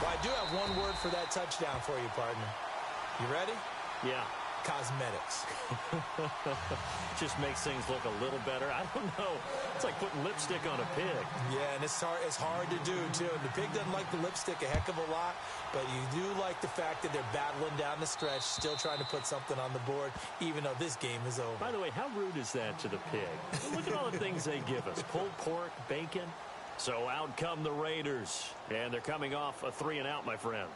Well, I do have one word for that touchdown for you, partner. You ready? Yeah. Cosmetics. Just makes things look a little better. I don't know. It's like putting lipstick on a pig. Yeah, and it's hard to do, too. And the pig doesn't like the lipstick a heck of a lot, but you do like the fact that they're battling down the stretch, still trying to put something on the board, even though this game is over. By the way, how rude is that to the pig? Look at all the things they give us. Pulled pork, bacon. So out come the Raiders. And they're coming off a 3-and-out, my friend.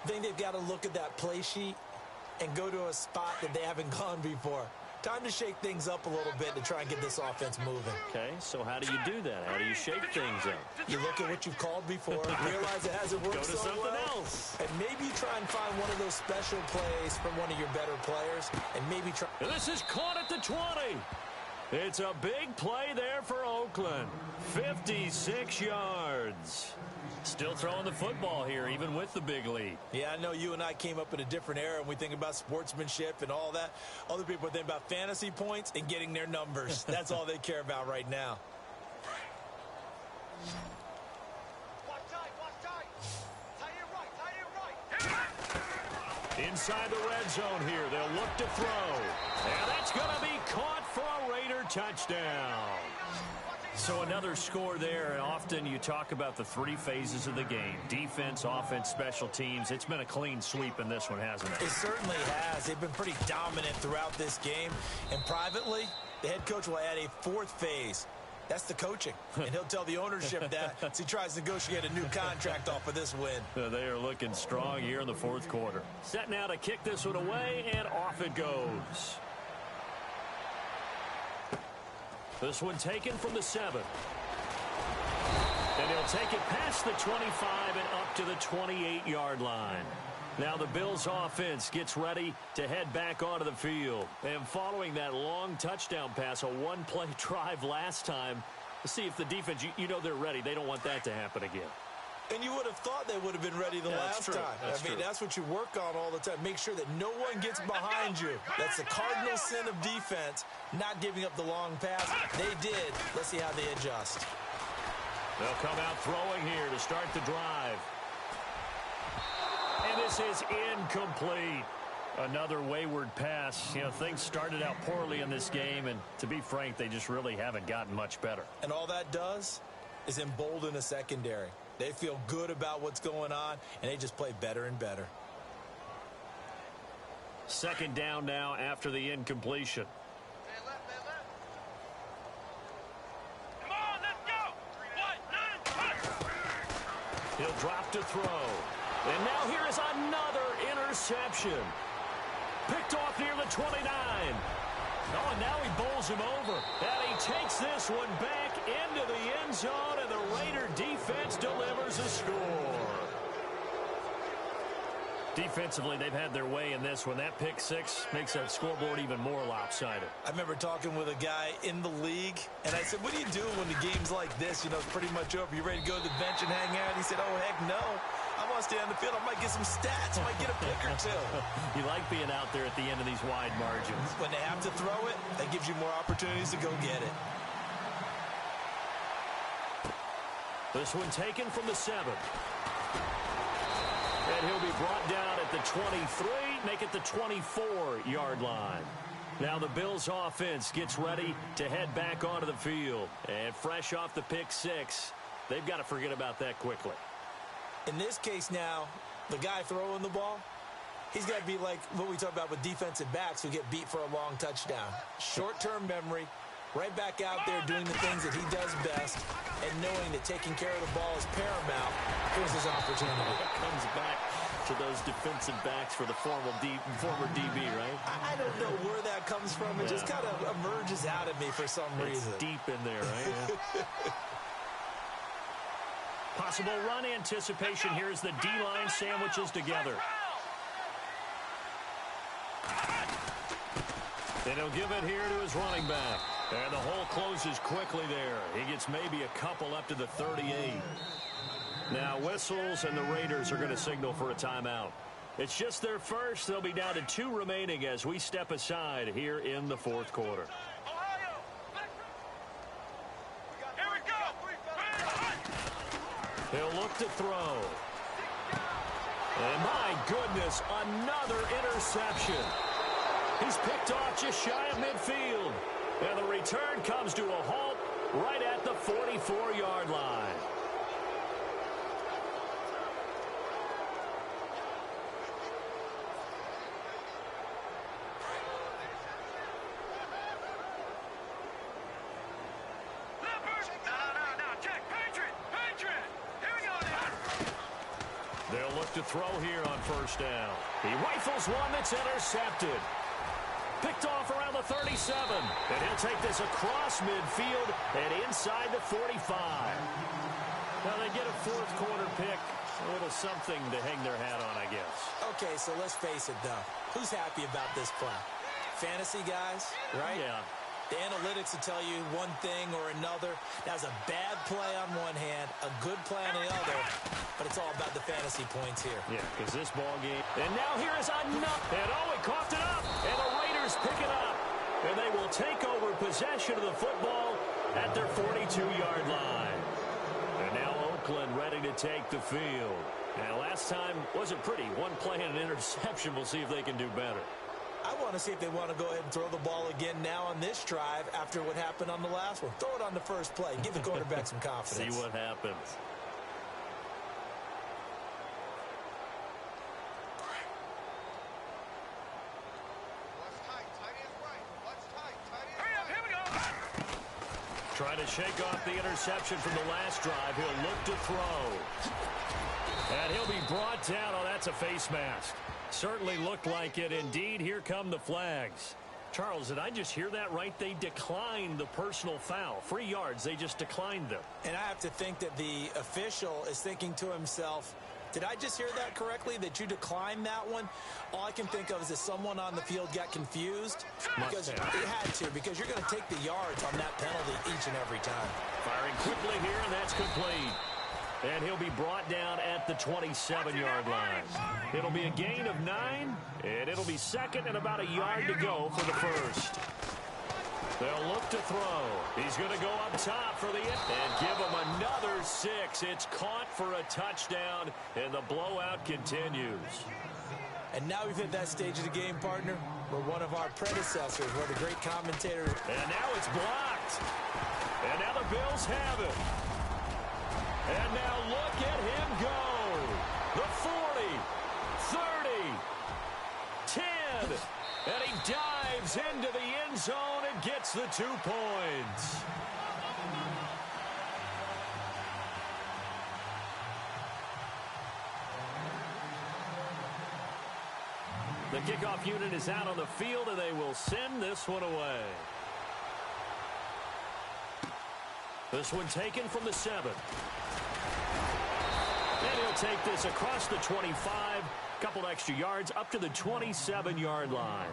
I think they've got to look at that play sheet and go to a spot that they haven't gone before. Time to shake things up a little bit to try and get this offense moving. Okay, so how do you do that? How do you shake things up? You look at what you've called before, realize it hasn't worked so well. Go to something else. And maybe try and find one of those special plays from one of your better players, and maybe try. And this is caught at the 20. It's a big play there for Oakland. 56 yards. Still throwing the football here, even with the big lead. Yeah, I know you and I came up in a different era, and we think about sportsmanship and all that. Other people think about fantasy points and getting their numbers. That's all they care about right now. Watch tight. Tie it right. Inside the red zone here, they'll look to throw. And that's going to be caught for a Raider touchdown. So another score there, and often you talk about the three phases of the game. Defense, offense, special teams. It's been a clean sweep in this one, hasn't it? It certainly has. They've been pretty dominant throughout this game. And privately, the head coach will add a fourth phase. That's the coaching. And he'll tell the ownership that as he tries to negotiate a new contract off of this win. They are looking strong here in the fourth quarter. Set now to kick this one away, and off it goes. This one taken from the 7. And he'll take it past the 25 and up to the 28-yard line. Now the Bills offense gets ready to head back onto the field. And following that long touchdown pass, a one-play drive last time, to see if the defense, you know they're ready. They don't want that to happen again. And you would have thought they would have been ready the last time. I mean, that's what you work on all the time. Make sure that no one gets behind you. That's the cardinal sin of defense, not giving up the long pass. They did. Let's see how they adjust. They'll come out throwing here to start the drive. And this is incomplete. Another wayward pass. You know, things started out poorly in this game, and to be frank, they just really haven't gotten much better. And all that does is embolden the secondary. They feel good about what's going on, and they just play better and better. Second down now after the incompletion. Come on, let's go. He'll drop to throw. And now here is another interception. Picked off near the 29. Oh, and now he bowls him over. And he takes this one back into the end zone, and the Raider defense delivers a score. Defensively, they've had their way in this one. That pick six makes that scoreboard even more lopsided. I remember talking with a guy in the league, and I said, what do you do when the game's like this? You know, it's pretty much over. You ready to go to the bench and hang out? He said, oh, heck no. I want to stay on the field. I might get some stats. I might get a pick or two. You like being out there at the end of these wide margins. When they have to throw it, that gives you more opportunities to go get it. This one taken from the 7. And he'll be brought down at the 23, make it the 24-yard line. Now the Bills offense gets ready to head back onto the field. And fresh off the pick 6, they've got to forget about that quickly. In this case now, the guy throwing the ball, he's got to be like what we talk about with defensive backs who get beat for a long touchdown. Short-term memory, right back out there doing the things that he does best, and knowing that taking care of the ball is paramount. Here's his opportunity. Comes back to those defensive backs for the former DB, right? I don't know where that comes from. It just kind of emerges out of me for some reason. It's deep in there, right? Yeah. Possible run anticipation. Here's the D-line sandwiches together. And he'll give it here to his running back. And the hole closes quickly there. He gets maybe a couple up to the 38. Now whistles, and the Raiders are going to signal for a timeout. It's just their first. They'll be down to 2 remaining as we step aside here in the 4th quarter. Here we go. He'll look to throw. And my goodness, another interception. He's picked off just shy of midfield. And the return comes to a halt right at the 44-yard line. They'll look to throw here on first down. He rifles one that's intercepted. Picked off around the 37. And he'll take this across midfield and inside the 45. Now they get a 4th quarter pick. A little something to hang their hat on, I guess. Okay, so let's face it, though. Who's happy about this play? Fantasy guys, right? Yeah. The analytics will tell you one thing or another. That's a bad play on one hand, a good play on the other, but it's all about the fantasy points here. Yeah, because this ball game. And now here is enough. And oh, he coughed it up. And the Raiders pick it up. And they will take over possession of the football at their 42-yard line. And now Oakland ready to take the field. And last time wasn't pretty. One play and an interception. We'll see if they can do better. I want to see if they want to go ahead and throw the ball again now on this drive after what happened on the last one. Throw it on the first play. Give the quarterback some confidence. See what happens. Trying to shake off the interception from the last drive. He'll look to throw. And he'll be brought down. Oh, that's a face mask. Certainly looked like it. Indeed, here come the flags. Charles, did I just hear that right? They declined the personal foul. 3 yards, they just declined them. And I have to think that the official is thinking to himself, did I just hear that correctly, that you declined that one? All I can think of is that someone on the field got confused. Because it had to, because you're going to take the yards on that penalty each and every time. Firing quickly here, and that's complete. And he'll be brought down at the 27-yard line. It'll be a gain of 9, and it'll be second and about a yard to go for the first. They'll look to throw. He's going to go up top for the and give him another 6. It's caught for a touchdown, and the blowout continues. And now we've hit that stage of the game, partner, where one of our predecessors, one of the great commentators. And now it's blocked. And now the Bills have it. And now look at him go. The 40, 30, 10. And he dives into the end zone and gets the 2 points. The kickoff unit is out on the field, and they will send this one away. This one taken from the 7. And he'll take this across the 25, couple extra yards up to the 27-yard line.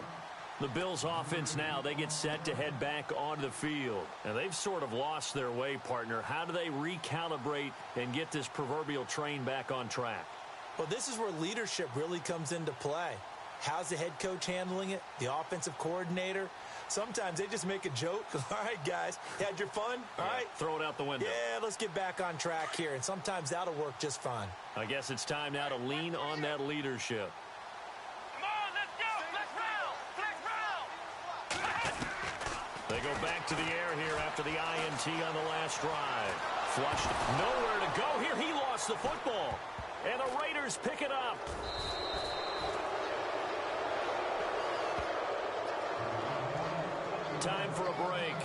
The Bills offense now, they get set to head back onto the field. And they've sort of lost their way, partner. How do they recalibrate and get this proverbial train back on track? Well, this is where leadership really comes into play. How's the head coach handling it? The offensive coordinator? Sometimes they just make a joke. All right, guys, you had your fun? All right. Throw it out the window. Yeah, let's get back on track here. And sometimes that'll work just fine. I guess it's time now to lean on that leadership. Come on, let's go. Let's roll. Let's roll. They go back to the air here after the INT on the last drive. Flushed. Nowhere to go here. He lost the football. And the Raiders pick it up. Time for a break.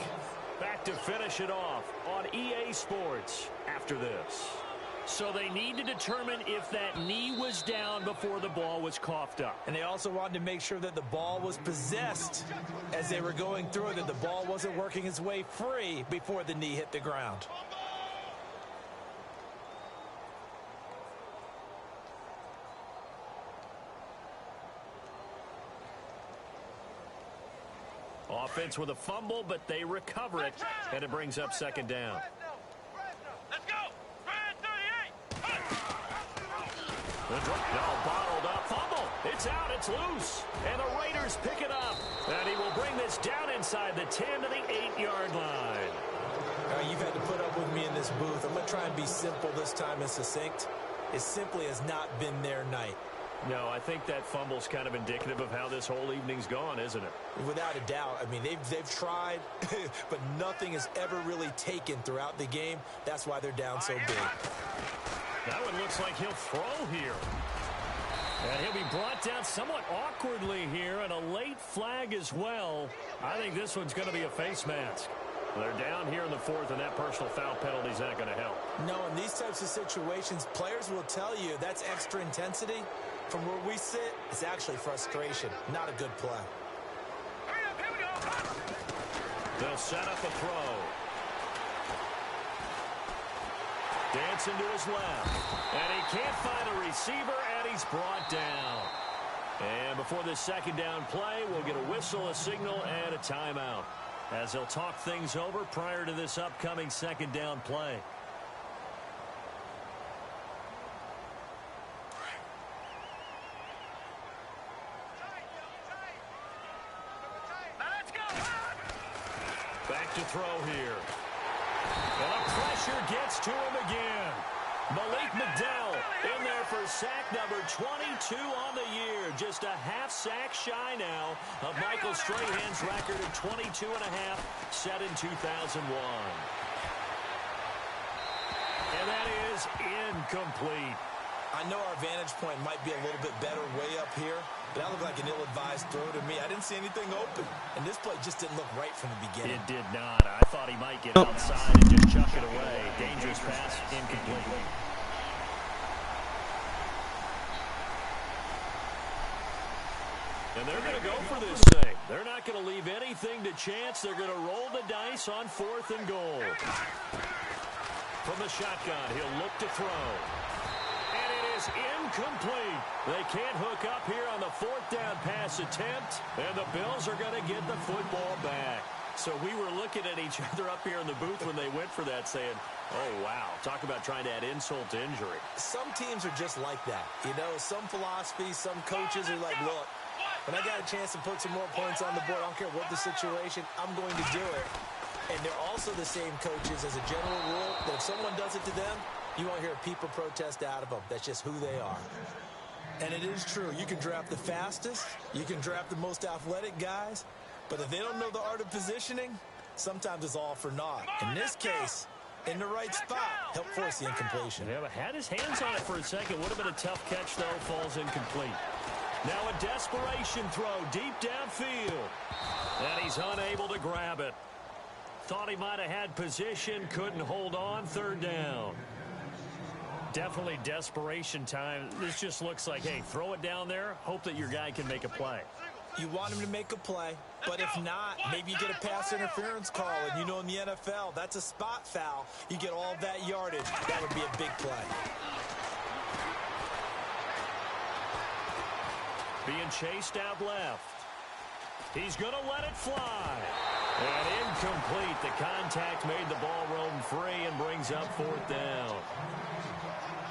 Back to finish it off on EA Sports after this. So they need to determine if that knee was down before the ball was coughed up. And they also wanted to make sure that the ball was possessed as they were going through it, that the ball wasn't working its way free before the knee hit the ground. Offense with a fumble, but they recover it, and it brings up second down. Let's go. 38. No, bottled up fumble. It's out. It's loose. And the Raiders pick it up. And he will bring this down inside the 10 to the 8-yard line. You've had to put up with me in this booth. I'm going to try and be simple this time and succinct. It simply has not been their night. No, I think that fumble's kind of indicative of how this whole evening's gone, isn't it? Without a doubt. I mean, they've tried, but nothing has ever really taken throughout the game. That's why they're down so big. That one looks like he'll throw here. And he'll be brought down somewhat awkwardly here, and a late flag as well. I think this one's going to be a face mask. They're down here in the fourth, and that personal foul penalty's not going to help. No, in these types of situations, players will tell you that's extra intensity. From where we sit, it's actually frustration, not a good play. Hurry up, here we go. They'll set up a throw. Dancing to his left. And he can't find a receiver, and he's brought down. And before this second down play, we'll get a whistle, a signal, and a timeout, as they'll talk things over prior to this upcoming second down play. Back to throw here. And the pressure gets to him again. Malik McDowell in there for sack number 22 on the year. Just a half sack shy now of Michael Strahan's record of 22 and a half set in 2001. And that is incomplete. I know our vantage point might be a little bit better way up here, but that looked like an ill-advised throw to me. I didn't see anything open, and this play just didn't look right from the beginning. It did not. I thought he might get outside and just chuck it away. Dangerous pass, incomplete. And they're going to go for this thing. They're not going to leave anything to chance. They're going to roll the dice on 4th and goal. From the shotgun, he'll look to throw. And it is incomplete. They can't hook up here on the 4th down pass attempt, and the Bills are going to get the football back. So we were looking at each other up here in the booth when they went for that, saying, oh, wow, talk about trying to add insult to injury. Some teams are just like that. You know, some philosophies, some coaches are like, look, when I got a chance to put some more points on the board, I don't care what the situation, I'm going to do it. And they're also the same coaches as a general rule that if someone does it to them, you won't hear a people protest out of them. That's just who they are. And it is true. You can draft the fastest. You can draft the most athletic guys. But if they don't know the art of positioning, sometimes it's all for naught. In this case, in the right spot, help force the incompletion. Yeah, but had his hands on it for a second. Would have been a tough catch, though. Falls incomplete. Now a desperation throw deep downfield. And he's unable to grab it. Thought he might have had position. Couldn't hold on. 3rd down. Definitely desperation time. This just looks like, hey, throw it down there. Hope that your guy can make a play. You want him to make a play, but if not, maybe you get a pass interference call, and you know in the NFL, that's a spot foul. You get all that yardage. That would be a big play. Being chased out left. He's going to let it fly. And incomplete. The contact made the ball roam free and brings up 4th down.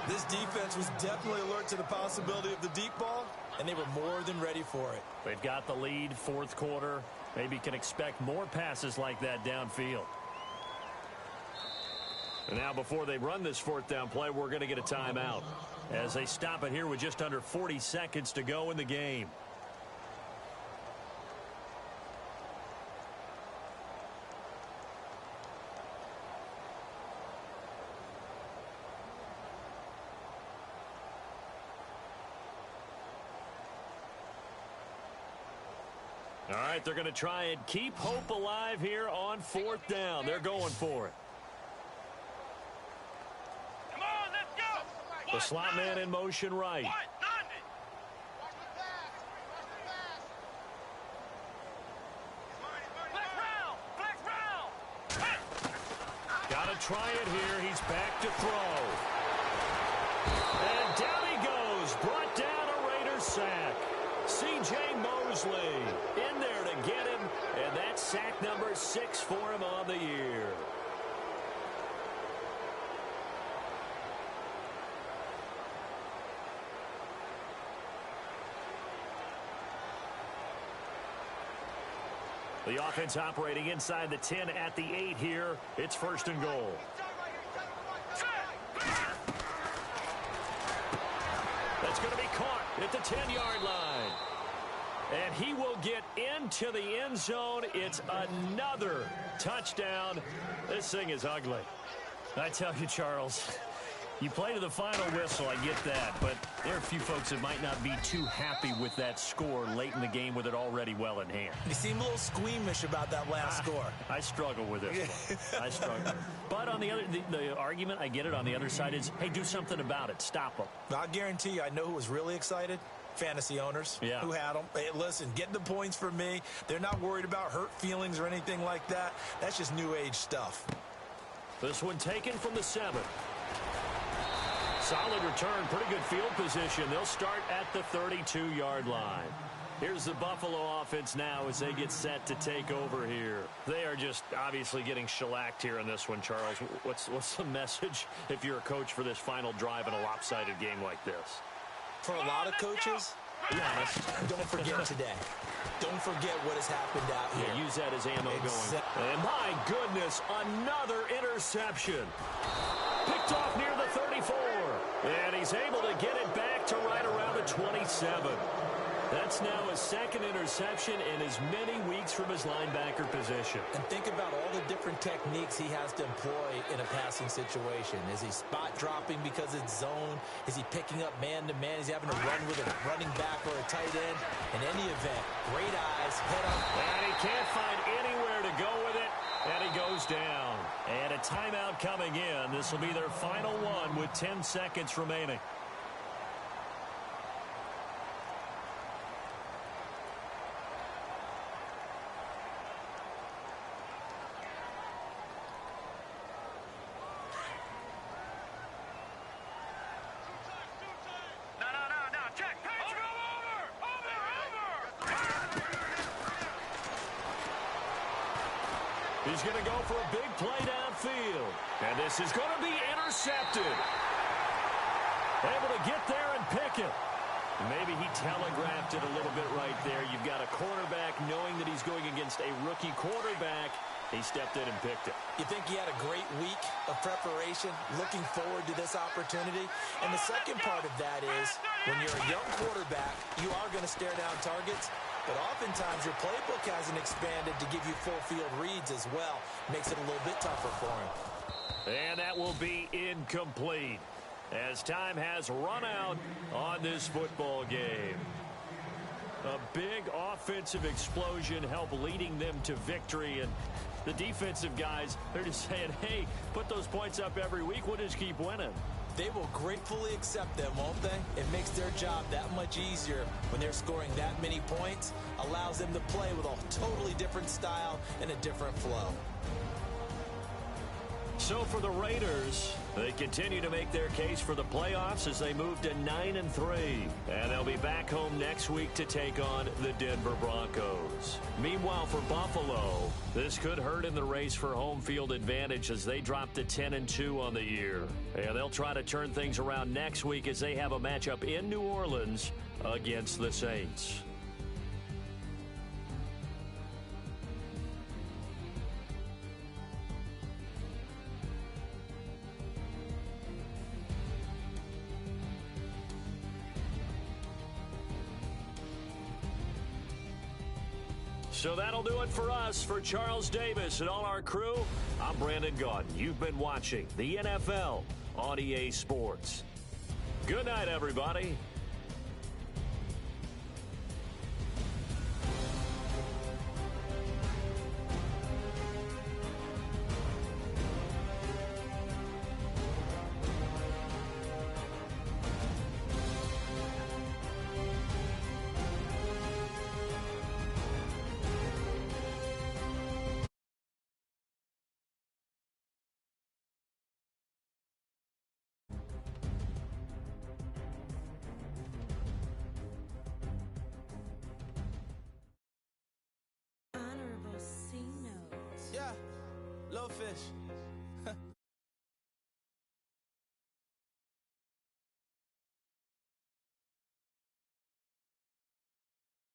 This defense was definitely alert to the possibility of the deep ball, and they were more than ready for it. They've got the lead, fourth quarter. Maybe can expect more passes like that downfield. And now before they run this fourth down play, we're going to get a timeout as they stop it here with just under 40 seconds to go in the game. All right, they're going to try and keep hope alive here on fourth down. They're going for it. Come on, let's go. The slot man in motion right. Got to try it here. He's back to throw. And down he goes. Brought down a Raiders sack. C.J. Mosley in there to get him, and that's sack number 6 for him on the year. The offense operating inside the 10 at the 8 here. It's first and goal. That's going to be caught at the 10-yard line. And he will get into the end zone. It's another touchdown. This thing is ugly. I tell you, Charles, you play to the final whistle, I get that. But there are a few folks that might not be too happy with that score late in the game with it already well in hand. You seem a little squeamish about that last score. I struggle with this one. I struggle. But on the other, the argument, I get it, on the other side is, hey, do something about it. Stop them. I guarantee you, I know who was really excited. Fantasy owners who had them. Hey, listen, get the points for me. They're not worried about hurt feelings or anything like that. That's just new age stuff. This one taken from the 7. Solid return, pretty good field position. They'll start at the 32-yard line. Here's the Buffalo offense now as they get set to take over here. They are just obviously getting shellacked here in this one, Charles. What's the message if you're a coach for this final drive in a lopsided game like this? For a lot of coaches, be honest, don't forget today. Don't forget what has happened out here. Yeah, use that as ammo going. And my goodness, another interception. Picked off near the 34. And he's able to get it back to right around the 27. That's now his second interception in as many weeks from his linebacker position. And think about all the different techniques he has to employ in a passing situation. Is he spot dropping because it's zone? Is he picking up man-to-man? Is he having to run with a running back or a tight end? In any event, great eyes, head up. And he can't find anywhere to go with it. And he goes down. And a timeout coming in. This will be their final one with 10 seconds remaining. He's going to go for a big play downfield. And this is going to be intercepted. Able to get there and pick it. Maybe he telegraphed it a little bit right there. You've got a quarterback knowing that he's going against a rookie quarterback. He stepped in and picked it. You think he had a great week of preparation, looking forward to this opportunity? And the second part of that is, when you're a young quarterback, you are going to stare down targets. But oftentimes your playbook hasn't expanded to give you full field reads as well. Makes it a little bit tougher for him. And that will be incomplete as time has run out on this football game. A big offensive explosion helped leading them to victory. And the defensive guys, they're just saying, hey, put those points up every week. We'll just keep winning. They will gratefully accept them, won't they? It makes their job that much easier when they're scoring that many points. Allows them to play with a totally different style and a different flow. So for the Raiders, they continue to make their case for the playoffs as they move to 9-3. And they'll be back home next week to take on the Denver Broncos. Meanwhile, for Buffalo, this could hurt in the race for home field advantage as they drop to 10-2 on the year. And they'll try to turn things around next week as they have a matchup in New Orleans against the Saints. So that'll do it for us. For Charles Davis and all our crew, I'm Brandon Gaudin. You've been watching the NFL on EA Sports. Good night, everybody. Yeah, little fish.